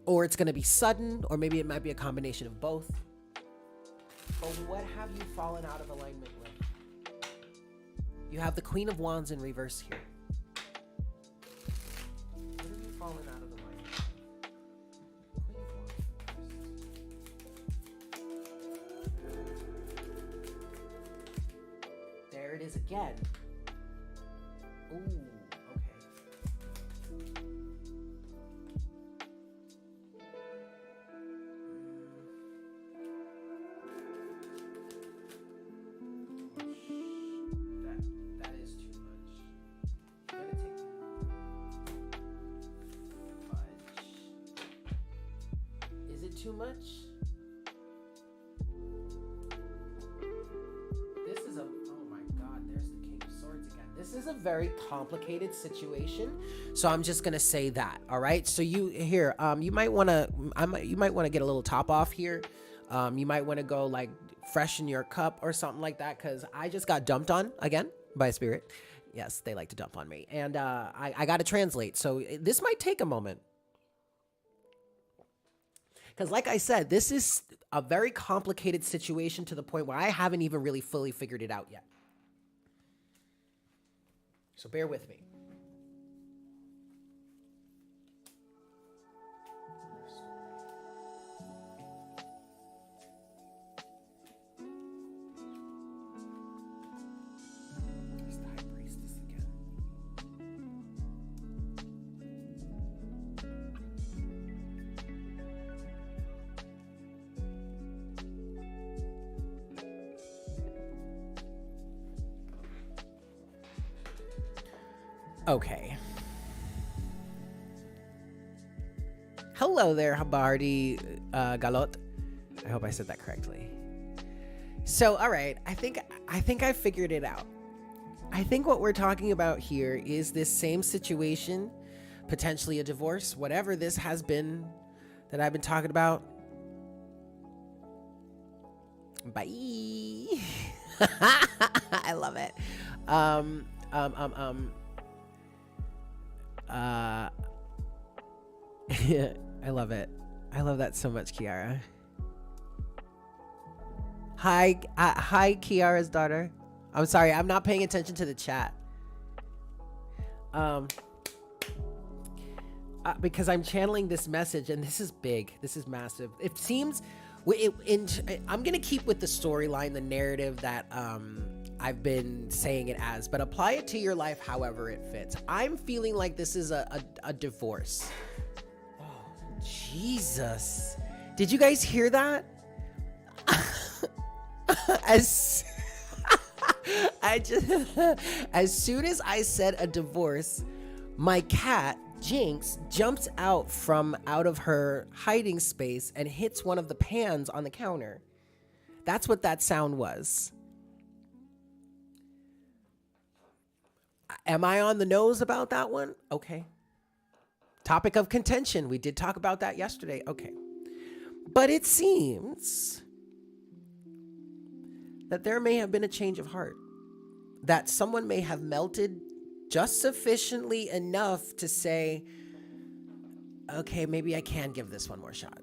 or it's going to be sudden, or maybe it might be a combination of both. But what have you fallen out of alignment with? You have the Queen of Wands in reverse here. What have you fallen out of alignment with? There it is again. Ooh, okay. That is too much. I'm gonna take fudge. Is too much? This is a, oh my God, there's the King of Swords again. This is a very complicated situation. So I'm just going to say that. All right. So you here, you might want to get a little top off here. You might want to go like freshen your cup or something like that. Cause I just got dumped on again by a spirit. Yes, they like to dump on me. And I got to translate. So this might take a moment. Because like I said, this is a very complicated situation to the point where I haven't even really fully figured it out yet. So bear with me. Okay. Hello there, Habardi Galot. I hope I said that correctly. So, all right, I think I figured it out. I think what we're talking about here is this same situation, potentially a divorce, whatever this has been that I've been talking about. Bye. I love it. I love it. I love that so much, Kiara. Hi, Kiara's daughter. I'm sorry, I'm not paying attention to the chat. Because I'm channeling this message, and this is big. This is massive. It seems, I'm gonna keep with the storyline, the narrative that I've been saying it as, but apply it to your life however it fits. I'm feeling like this is a divorce. Oh, Jesus. Did you guys hear that? As soon as I said a divorce, my cat, Jinx, jumps out of her hiding space and hits one of the pans on the counter. That's what that sound was. Am I on the nose about that one? Okay. Topic of contention. We did talk about that yesterday. Okay. But it seems that there may have been a change of heart. That someone may have melted just sufficiently enough to say, okay, maybe I can give this one more shot.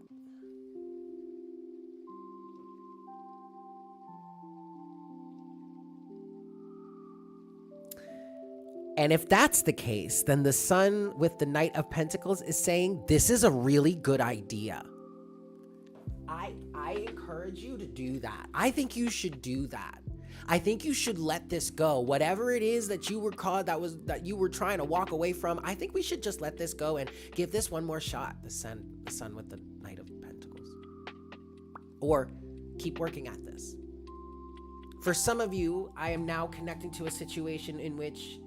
And if that's the case, then the Sun with the Knight of Pentacles is saying this is a really good idea. I encourage you to do that. I think you should do that. I think you should let this go. Whatever it is that you were caught, that you were trying to walk away from, I think we should just let this go and give this one more shot. The sun with the Knight of Pentacles. Or keep working at this. For some of you, I am now connecting to a situation in which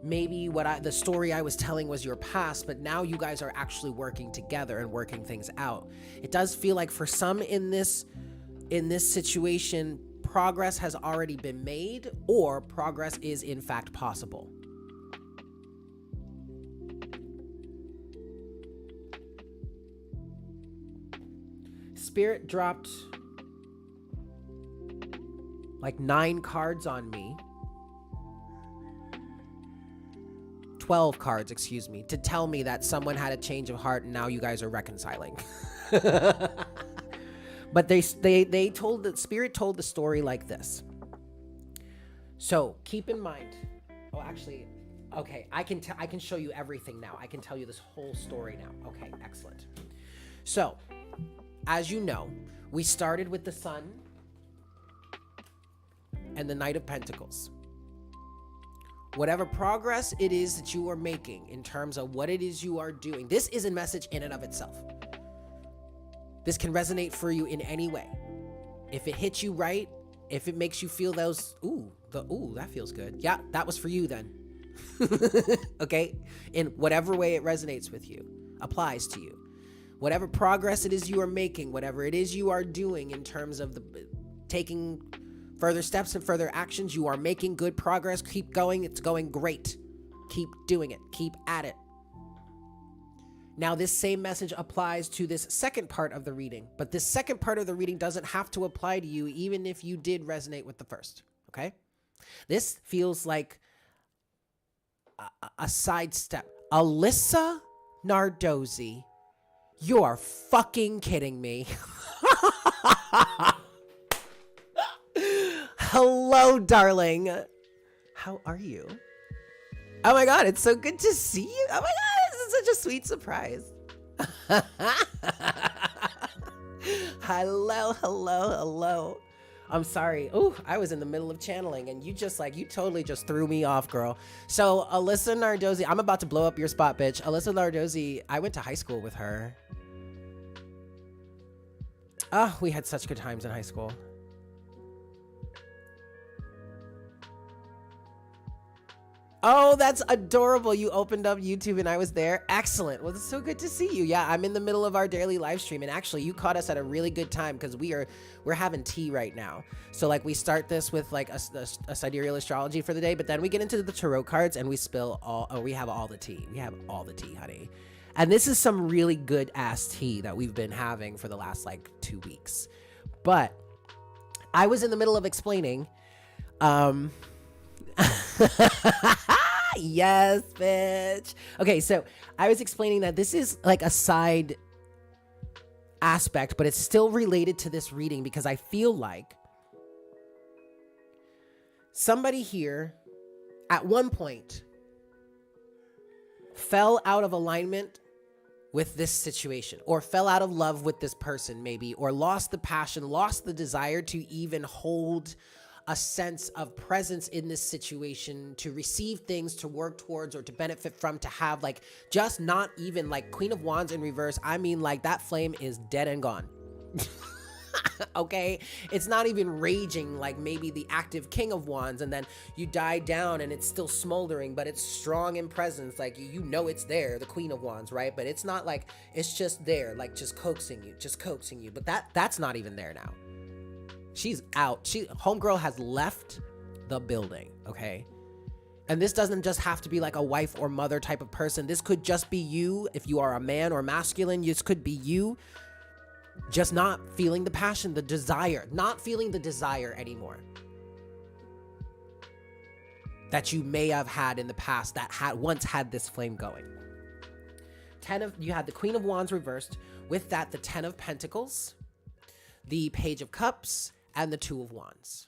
maybe the story I was telling was your past, but now you guys are actually working together and working things out. It does feel like for some in this situation, progress has already been made, or progress is in fact possible. Spirit dropped like 9 cards on me. 12 cards, excuse me, to tell me that someone had a change of heart and now you guys are reconciling. But they told, the Spirit told the story like this. So keep in mind, oh, actually, okay, I can show you everything now. I can tell you this whole story now. Okay, excellent. So, as you know, we started with the Sun and the Knight of Pentacles. Whatever progress it is that you are making in terms of what it is you are doing, this is a message in and of itself. This can resonate for you in any way. If it hits you right, if it makes you feel those, that feels good. Yeah, that was for you then. Okay? In whatever way it resonates with you, applies to you. Whatever progress it is you are making, whatever it is you are doing in terms of taking further steps and further actions, you are making good progress. Keep going. It's going great. Keep doing it. Keep at it. Now, this same message applies to this second part of the reading, but this second part of the reading doesn't have to apply to you, even if you did resonate with the first, okay? This feels like a sidestep. Alyssa Nardozzi, you are fucking kidding me. Hello, darling. How are you? Oh my God, it's so good to see you. Oh my God, this is such a sweet surprise. Hello. I'm sorry. Oh, I was in the middle of channeling and you totally just threw me off, girl. So Alyssa Nardozzi, I'm about to blow up your spot, bitch. Alyssa Nardozzi, I went to high school with her. Oh, we had such good times in high school. Oh, that's adorable. You opened up YouTube and I was there. Excellent. Well, it's so good to see you. Yeah, I'm in the middle of our daily live stream. And actually, you caught us at a really good time because we're having tea right now. So like we start this with like a Sidereal Astrology for the day, but then we get into the tarot cards and we we have all the tea. We have all the tea, honey. And this is some really good ass tea that we've been having for the last like 2 weeks. But I was in the middle of explaining, yes, bitch. Okay, so I was explaining that this is like a side aspect, but it's still related to this reading because I feel like somebody here at one point fell out of alignment with this situation, or fell out of love with this person maybe, or lost the passion, lost the desire to even hold a sense of presence in this situation, to receive things, to work towards, or to benefit from, to have like just not even like Queen of Wands in reverse. I mean, like that flame is dead and gone. Okay, it's not even raging like maybe the active King of Wands, and then you die down and it's still smoldering, but it's strong in presence. Like you know it's there, the Queen of Wands, right? But it's not like it's just there, like just coaxing you. But that's not even there now. She's out. Homegirl has left the building, okay? And this doesn't just have to be like a wife or mother type of person. This could just be you. If you are a man or masculine, this could be you just not feeling the passion, the desire, not feeling the desire anymore that you may have had in the past that once had this flame going. You had the Queen of Wands reversed. With that, the 10 of Pentacles, the Page of Cups, and the 2 of Wands.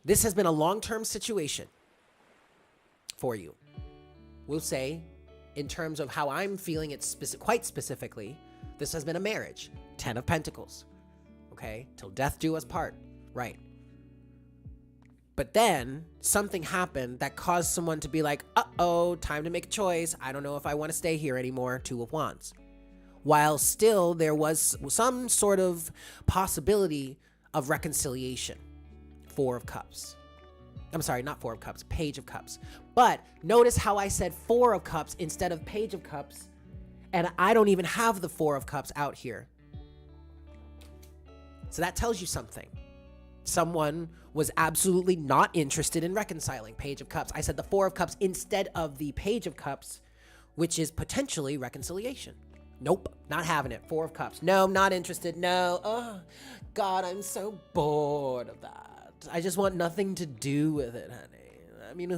This has been a long-term situation for you. We'll say, in terms of how I'm feeling it quite specifically, this has been a marriage. 10 of Pentacles. Okay? Till death do us part. Right. But then something happened that caused someone to be like, uh-oh, time to make a choice. I don't know if I want to stay here anymore. 2 of Wands. While still there was some sort of possibility of reconciliation. 4 of Cups. I'm sorry, not 4 of Cups, Page of Cups. But notice how I said 4 of Cups instead of Page of Cups, and I don't even have the 4 of Cups out here. So that tells you something. Someone was absolutely not interested in reconciling. Page of Cups. I said the 4 of Cups instead of the Page of Cups, which is potentially reconciliation. Nope, not having it. 4 of Cups. No, I'm not interested. No. Oh, God, I'm so bored of that. I just want nothing to do with it, honey. I mean,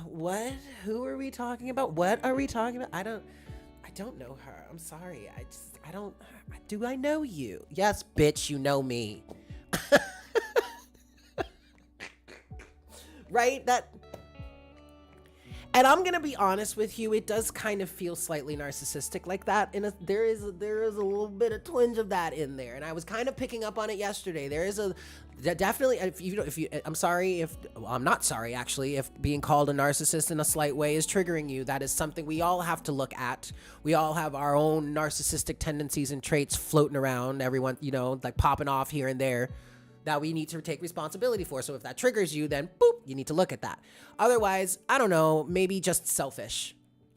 what? Who are we talking about? What are we talking about? I don't know her. I'm sorry. Do I know you? Yes, bitch, you know me. Right? And I'm gonna be honest with you, it does kind of feel slightly narcissistic like that. There is a little bit of twinge of that in there, and I was kind of picking up on it yesterday. There is definitely. I'm not sorry actually. If being called a narcissist in a slight way is triggering you, that is something we all have to look at. We all have our own narcissistic tendencies and traits floating around. Everyone, like popping off here and there, that we need to take responsibility for. So if that triggers you, then boop, you need to look at that. Otherwise, I don't know, maybe just selfish,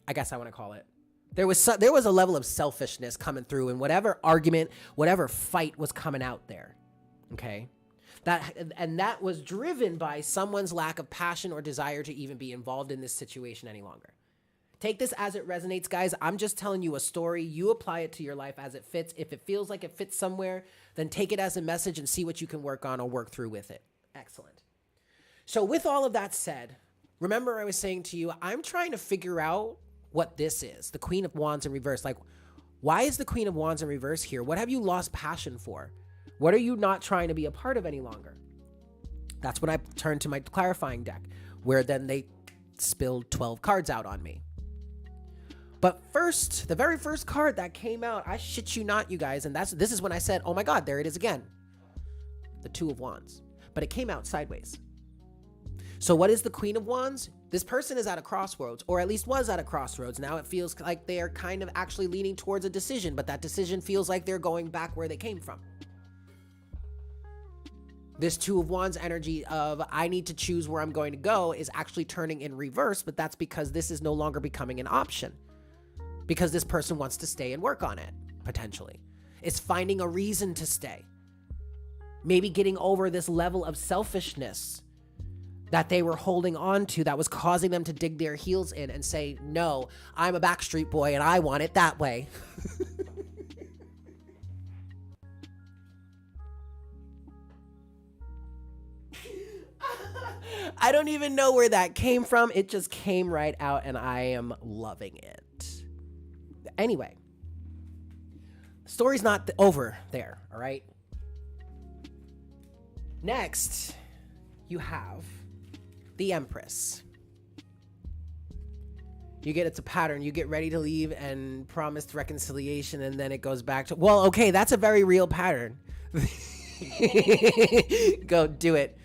I guess I want to call it. There was a level of selfishness coming through in whatever argument, whatever fight was coming out there. Okay? That was driven by someone's lack of passion or desire to even be involved in this situation any longer. Take this as it resonates, guys. I'm just telling you a story. You apply it to your life as it fits. If it feels like it fits somewhere, then take it as a message and see what you can work on or work through with it. Excellent. So with all of that said, remember I was saying to you, I'm trying to figure out what this is. The Queen of Wands in reverse. Like, why is the Queen of Wands in reverse here? What have you lost passion for? What are you not trying to be a part of any longer? That's when I turned to my clarifying deck, where then they spilled 12 cards out on me. But first, the very first card that came out, I shit you not, you guys, and this is when I said, oh my God, there it is again. The Two of Wands. But it came out sideways. So what is the Queen of Wands? This person is at a crossroads, or at least was at a crossroads. Now it feels like they are kind of actually leaning towards a decision, but that decision feels like they're going back where they came from. This Two of Wands energy of I need to choose where I'm going to go is actually turning in reverse, but that's because this is no longer becoming an option. Because this person wants to stay and work on it, potentially. It's finding a reason to stay. Maybe getting over this level of selfishness that they were holding on to that was causing them to dig their heels in and say, no, I'm a Backstreet Boy and I want it that way. I don't even know where that came from. It just came right out and I am loving it. Anyway, the story's not over there, all right? Next, you have the Empress. You get it's a pattern. You get ready to leave and promised reconciliation, and then it goes back to, well, okay, that's a very real pattern. Go do it.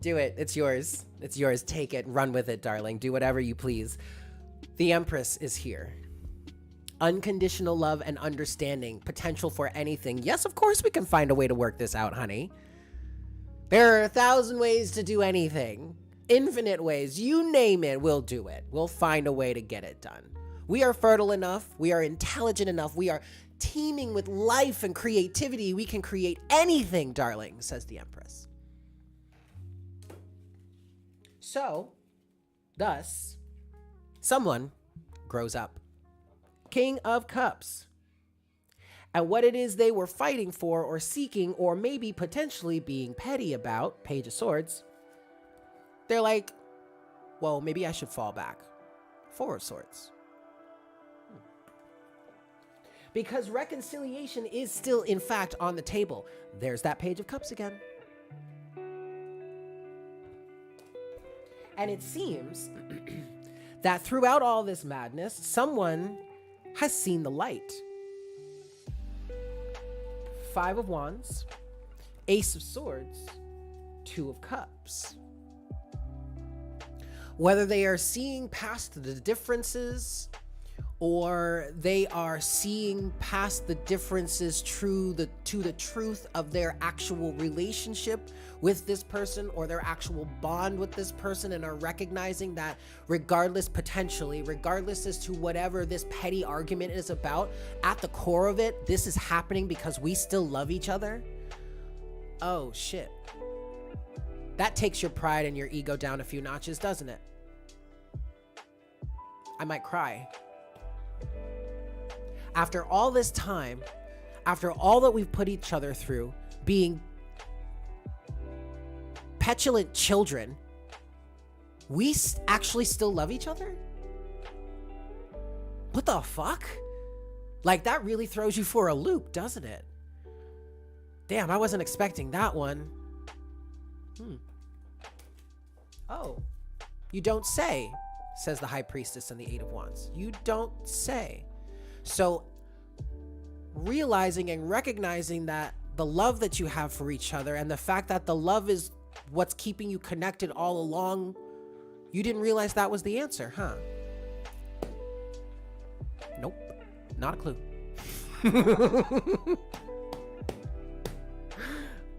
Do it. It's yours. It's yours. Take it. Run with it, darling. Do whatever you please. The Empress is here. Unconditional love and understanding. Potential for anything. Yes, of course we can find a way to work this out, honey. There are 1,000 ways to do anything. Infinite ways. You name it, we'll do it. We'll find a way to get it done. We are fertile enough. We are intelligent enough. We are teeming with life and creativity. We can create anything, darling, says the Empress. So, thus, someone grows up. King of Cups. And what it is they were fighting for or seeking or maybe potentially being petty about, Page of Swords, they're like, well, maybe I should fall back. Four of Swords. Because reconciliation is still, in fact, on the table. There's that Page of Cups again. And it seems that throughout all this madness, someone has seen the light. Five of Wands, Ace of Swords, Two of Cups. Whether they are seeing past the differences or they are seeing past the differences to the truth of their actual relationship with this person or their actual bond with this person and are recognizing that regardless as to whatever this petty argument is about, at the core of it, this is happening because we still love each other. Oh, shit. That takes your pride and your ego down a few notches, doesn't it? I might cry. After all this time, after all that we've put each other through, being petulant children, we actually still love each other? What the fuck? Like, that really throws you for a loop, doesn't it? Damn, I wasn't expecting that one. Oh, you don't say, says the High Priestess and the Eight of Wands. You don't say. So, realizing and recognizing that the love that you have for each other and the fact that the love is what's keeping you connected all along, you didn't realize that was the answer, huh? Nope, not a clue.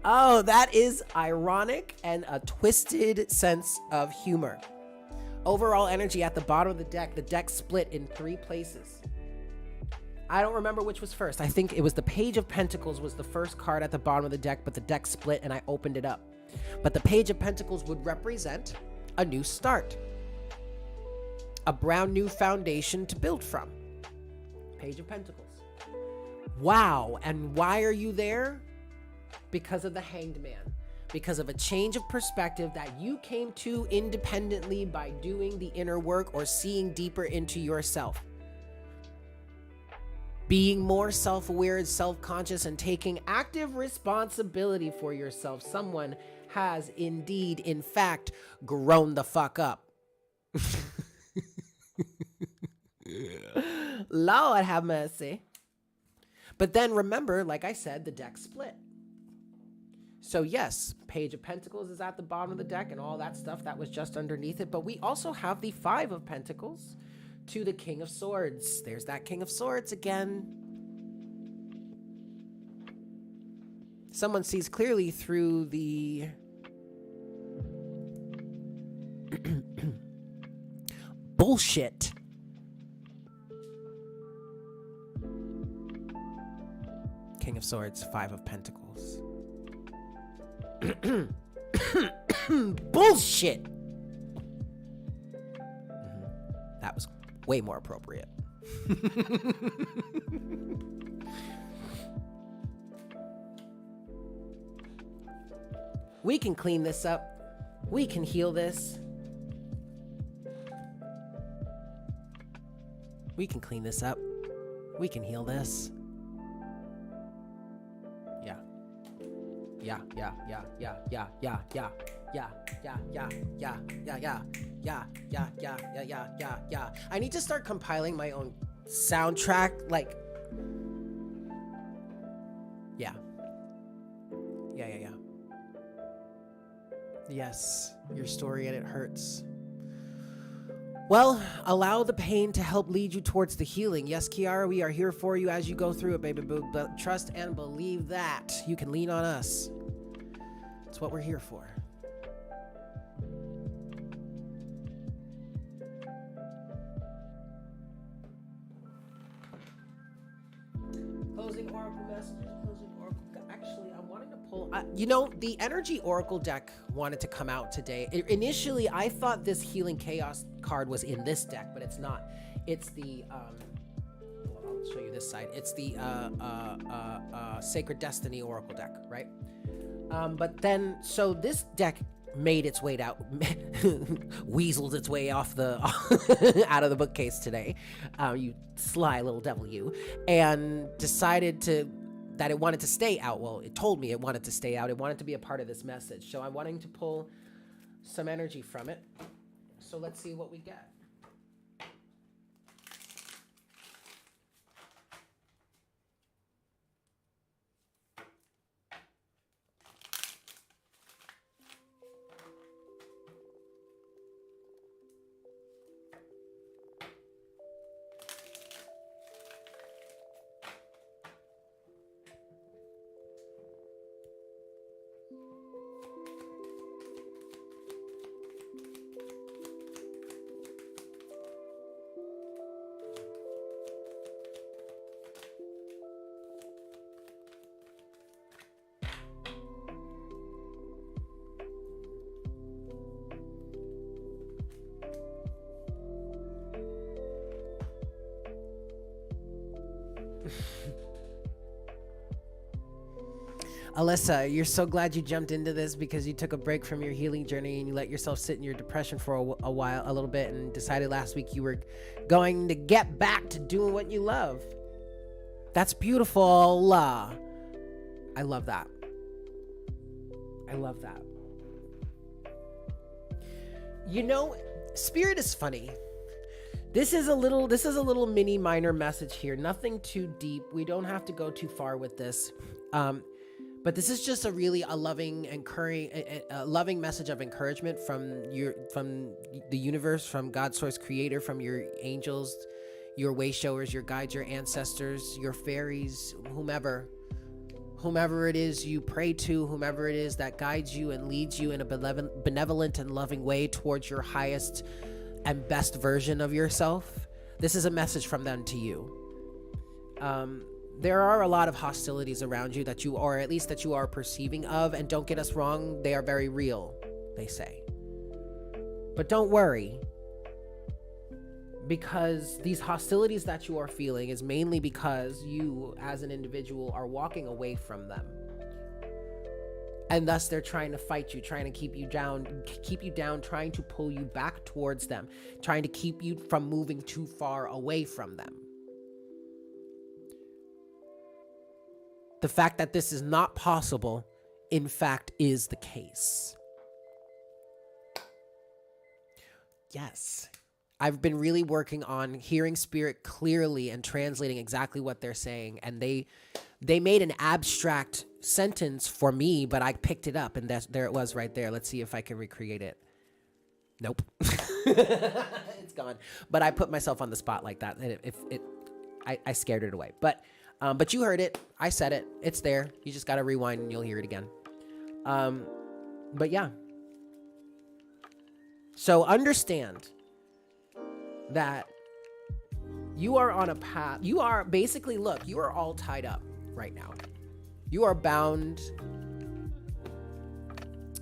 Oh, that is ironic and a twisted sense of humor. Overall energy at the bottom of the deck split in 3 places. I don't remember which was first. I think it was the Page of Pentacles was the first card at the bottom of the deck, but the deck split and I opened it up. But the Page of Pentacles would represent a new start, a brand new foundation to build from. Page of Pentacles. Wow. And why are you there? Because of the Hanged Man. Because of a change of perspective that you came to independently by doing the inner work or seeing deeper into yourself. Being more self-aware and self-conscious and taking active responsibility for yourself. Someone has indeed, in fact, grown the fuck up. Lord have mercy. But then remember, like I said, the deck split. So yes, Page of Pentacles is at the bottom of the deck and all that stuff that was just underneath it. But we also have the Five of Pentacles to the King of Swords. There's that King of Swords again. Someone sees clearly through the bullshit. King of Swords, Five of Pentacles. Bullshit. That was way more appropriate. We can clean this up. We can heal this. We can clean this up. We can heal this. Yeah. Yeah, yeah, yeah, yeah, yeah, yeah, yeah, yeah, yeah, yeah, yeah, yeah, yeah, yeah, yeah, yeah, yeah, yeah, yeah, yeah. I need to start compiling my own soundtrack, like, yeah. Yeah, yeah, yeah. Yes, your story and it hurts. Well, allow the pain to help lead you towards the healing. Yes, Kiara, we are here for you as you go through it, baby boo. But trust and believe that you can lean on us. That's what we're here for. Closing oracle messages. Closing oracle. Actually, I'm wanting to pull. You know, the energy oracle deck wanted to come out today. Initially, I thought this healing chaos card was in this deck, but it's not. It's the I'll show you this side. It's the Sacred Destiny Oracle deck, right? But then, so this deck made its way out, weaseled its way off the out of the bookcase today. You sly little devil, you, and decided that it wanted to stay out. Well, it told me it wanted to stay out. It wanted to be a part of this message. So I'm wanting to pull some energy from it. So let's see what we get. Alyssa, you're so glad you jumped into this because you took a break from your healing journey and you let yourself sit in your depression for a while, a little bit, and decided last week you were going to get back to doing what you love. That's beautiful. I love that. I love that. You know, Spirit is funny. This is a little mini minor message here. Nothing too deep. We don't have to go too far with this. But this is just a loving, a loving message of encouragement from the universe, from God's source creator, from your angels, your way showers, your guides, your ancestors, your fairies, whomever it is you pray to, whomever it is that guides you and leads you in a benevolent and loving way towards your highest and best version of yourself. This is a message from them to you. There are a lot of hostilities around you that you are, at least that you are perceiving of, and don't get us wrong, they are very real, they say. But don't worry, because these hostilities that you are feeling is mainly because you as an individual are walking away from them. And thus they're trying to fight you, trying to keep you down, trying to pull you back towards them, trying to keep you from moving too far away from them. The fact that this is not possible, in fact, is the case. Yes. I've been really working on hearing spirit clearly and translating exactly what they're saying. And they made an abstract sentence for me, but I picked it up, and there it was right there. Let's see if I can recreate it. Nope. It's gone. But I put myself on the spot like that. I scared it away. But you heard it. I said it. It's there. You just got to rewind and you'll hear it again. But yeah. So understand that you are on a path. You are basically, look, you are all tied up right now. You are bound.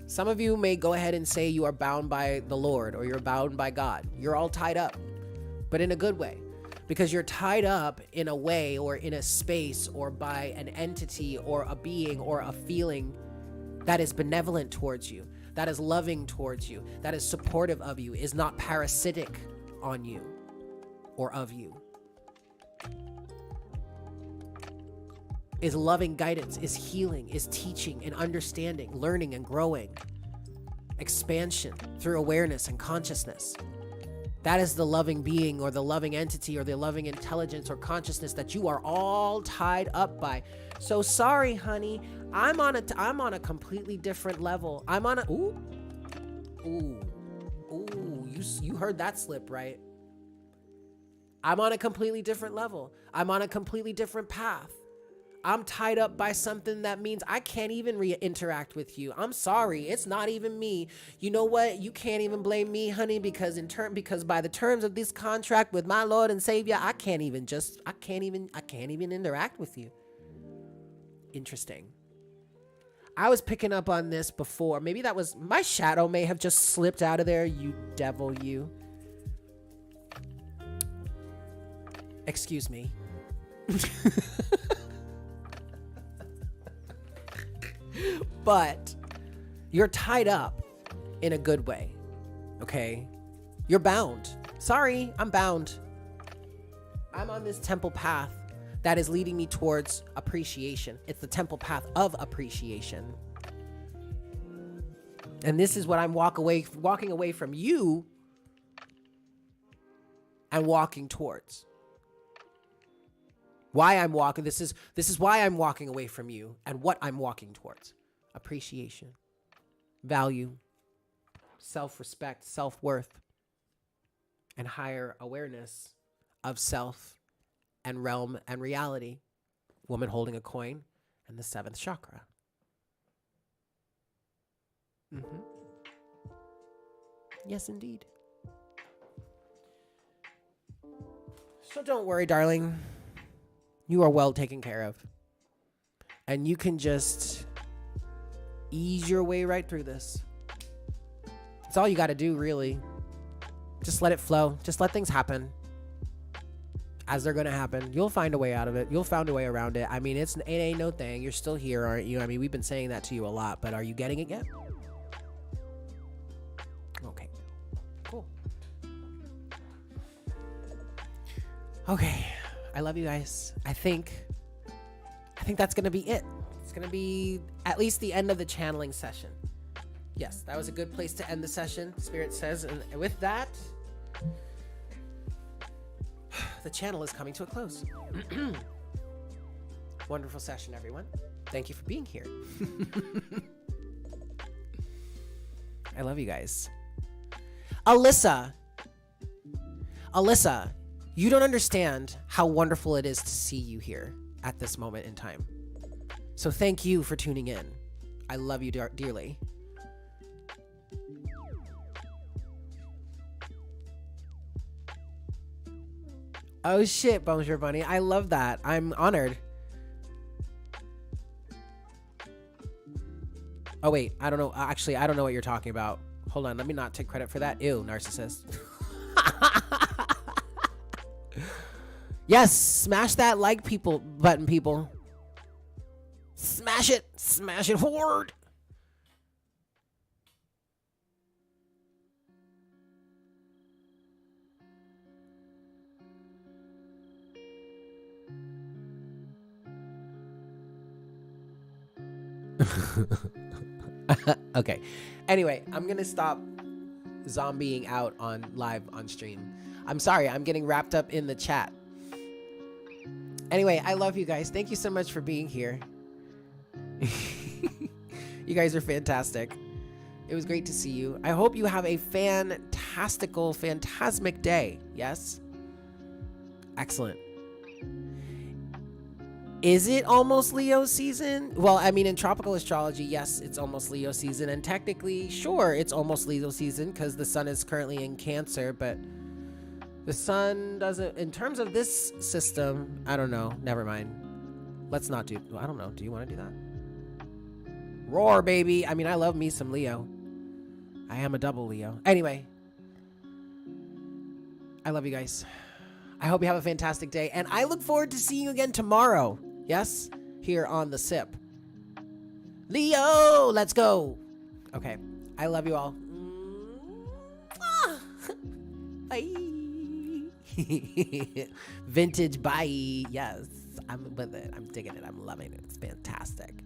Some of you may go ahead and say you are bound by the Lord or you're bound by God. You're all tied up, but in a good way. Because you're tied up in a way or in a space or by an entity or a being or a feeling that is benevolent towards you, that is loving towards you, that is supportive of you, is not parasitic on you or of you. Is loving guidance, is healing, is teaching and understanding, learning and growing, expansion through awareness and consciousness. That is the loving being or the loving entity or the loving intelligence or consciousness that you are all tied up by. So sorry, honey, I'm on a completely different level. I'm on a you heard that slip, right? I'm on a completely different level. I'm on a completely different path. I'm tied up by something that means I can't even interact with you. I'm sorry. It's not even me. You know what? You can't even blame me, honey, because by the terms of this contract with my Lord and Savior, I can't even interact with you. Interesting. I was picking up on this before. Maybe that was my shadow may have just slipped out of there, you devil, you. Excuse me. But you're tied up in a good way, okay? You're bound. Sorry, I'm bound. I'm on this temple path that is leading me towards appreciation. It's the temple path of appreciation. And this is what I'm walking away from you and walking towards. Why I'm walking, this is why I'm walking away from you and what I'm walking towards. Appreciation, value, self-respect, self-worth, and higher awareness of self and realm and reality. Woman holding a coin and the 7th chakra. Yes, indeed. So don't worry, darling. You are well taken care of. And you can just ease your way right through this. It's all you got to do, really. Just let it flow. Just let things happen as they're going to happen. You'll find a way out of it. You'll find a way around it. I mean, it ain't no thing. You're still here, aren't you? I mean, we've been saying that to you a lot, but are you getting it yet? Okay. Cool. Okay. I love you guys. I think that's going to be it. It's going to be at least the end of the channeling session. Yes, that was a good place to end the session, Spirit says. And with that, the channel is coming to a close. Wonderful session, everyone. Thank you for being here. I love you guys. Alyssa, you don't understand how wonderful it is to see you here at this moment in time. So thank you for tuning in. I love you dearly. Oh shit, Bonjour Bunny. I love that. I'm honored. Oh wait, I don't know. Actually, I don't know what you're talking about. Hold on, let me not take credit for that. Ew, narcissist. Yes, smash that like people button, people. Smash it hard. Okay. Anyway, I'm gonna stop zombieing out on live on stream. I'm sorry, I'm getting wrapped up in the chat. Anyway, I love you guys. Thank you so much for being here. You guys are fantastic. It was great to see you. I hope you have a fantastical, phantasmic day. Yes? Excellent. Is it almost Leo season? Well, I mean, in tropical astrology, yes, it's almost Leo season. And technically, sure, it's almost Leo season because the sun is currently in Cancer. But the sun doesn't, in terms of this system, I don't know. Never mind. Let's not do, I don't know. Do you want to do that? Roar, baby. I mean, I love me some Leo. I am a double Leo. Anyway, I love you guys. I hope you have a fantastic day. And I look forward to seeing you again tomorrow. Yes? Here on The Sip. Leo, let's go. Okay. I love you all. Bye. Vintage bye. Yes. I'm with it. I'm digging it. I'm loving it. It's fantastic.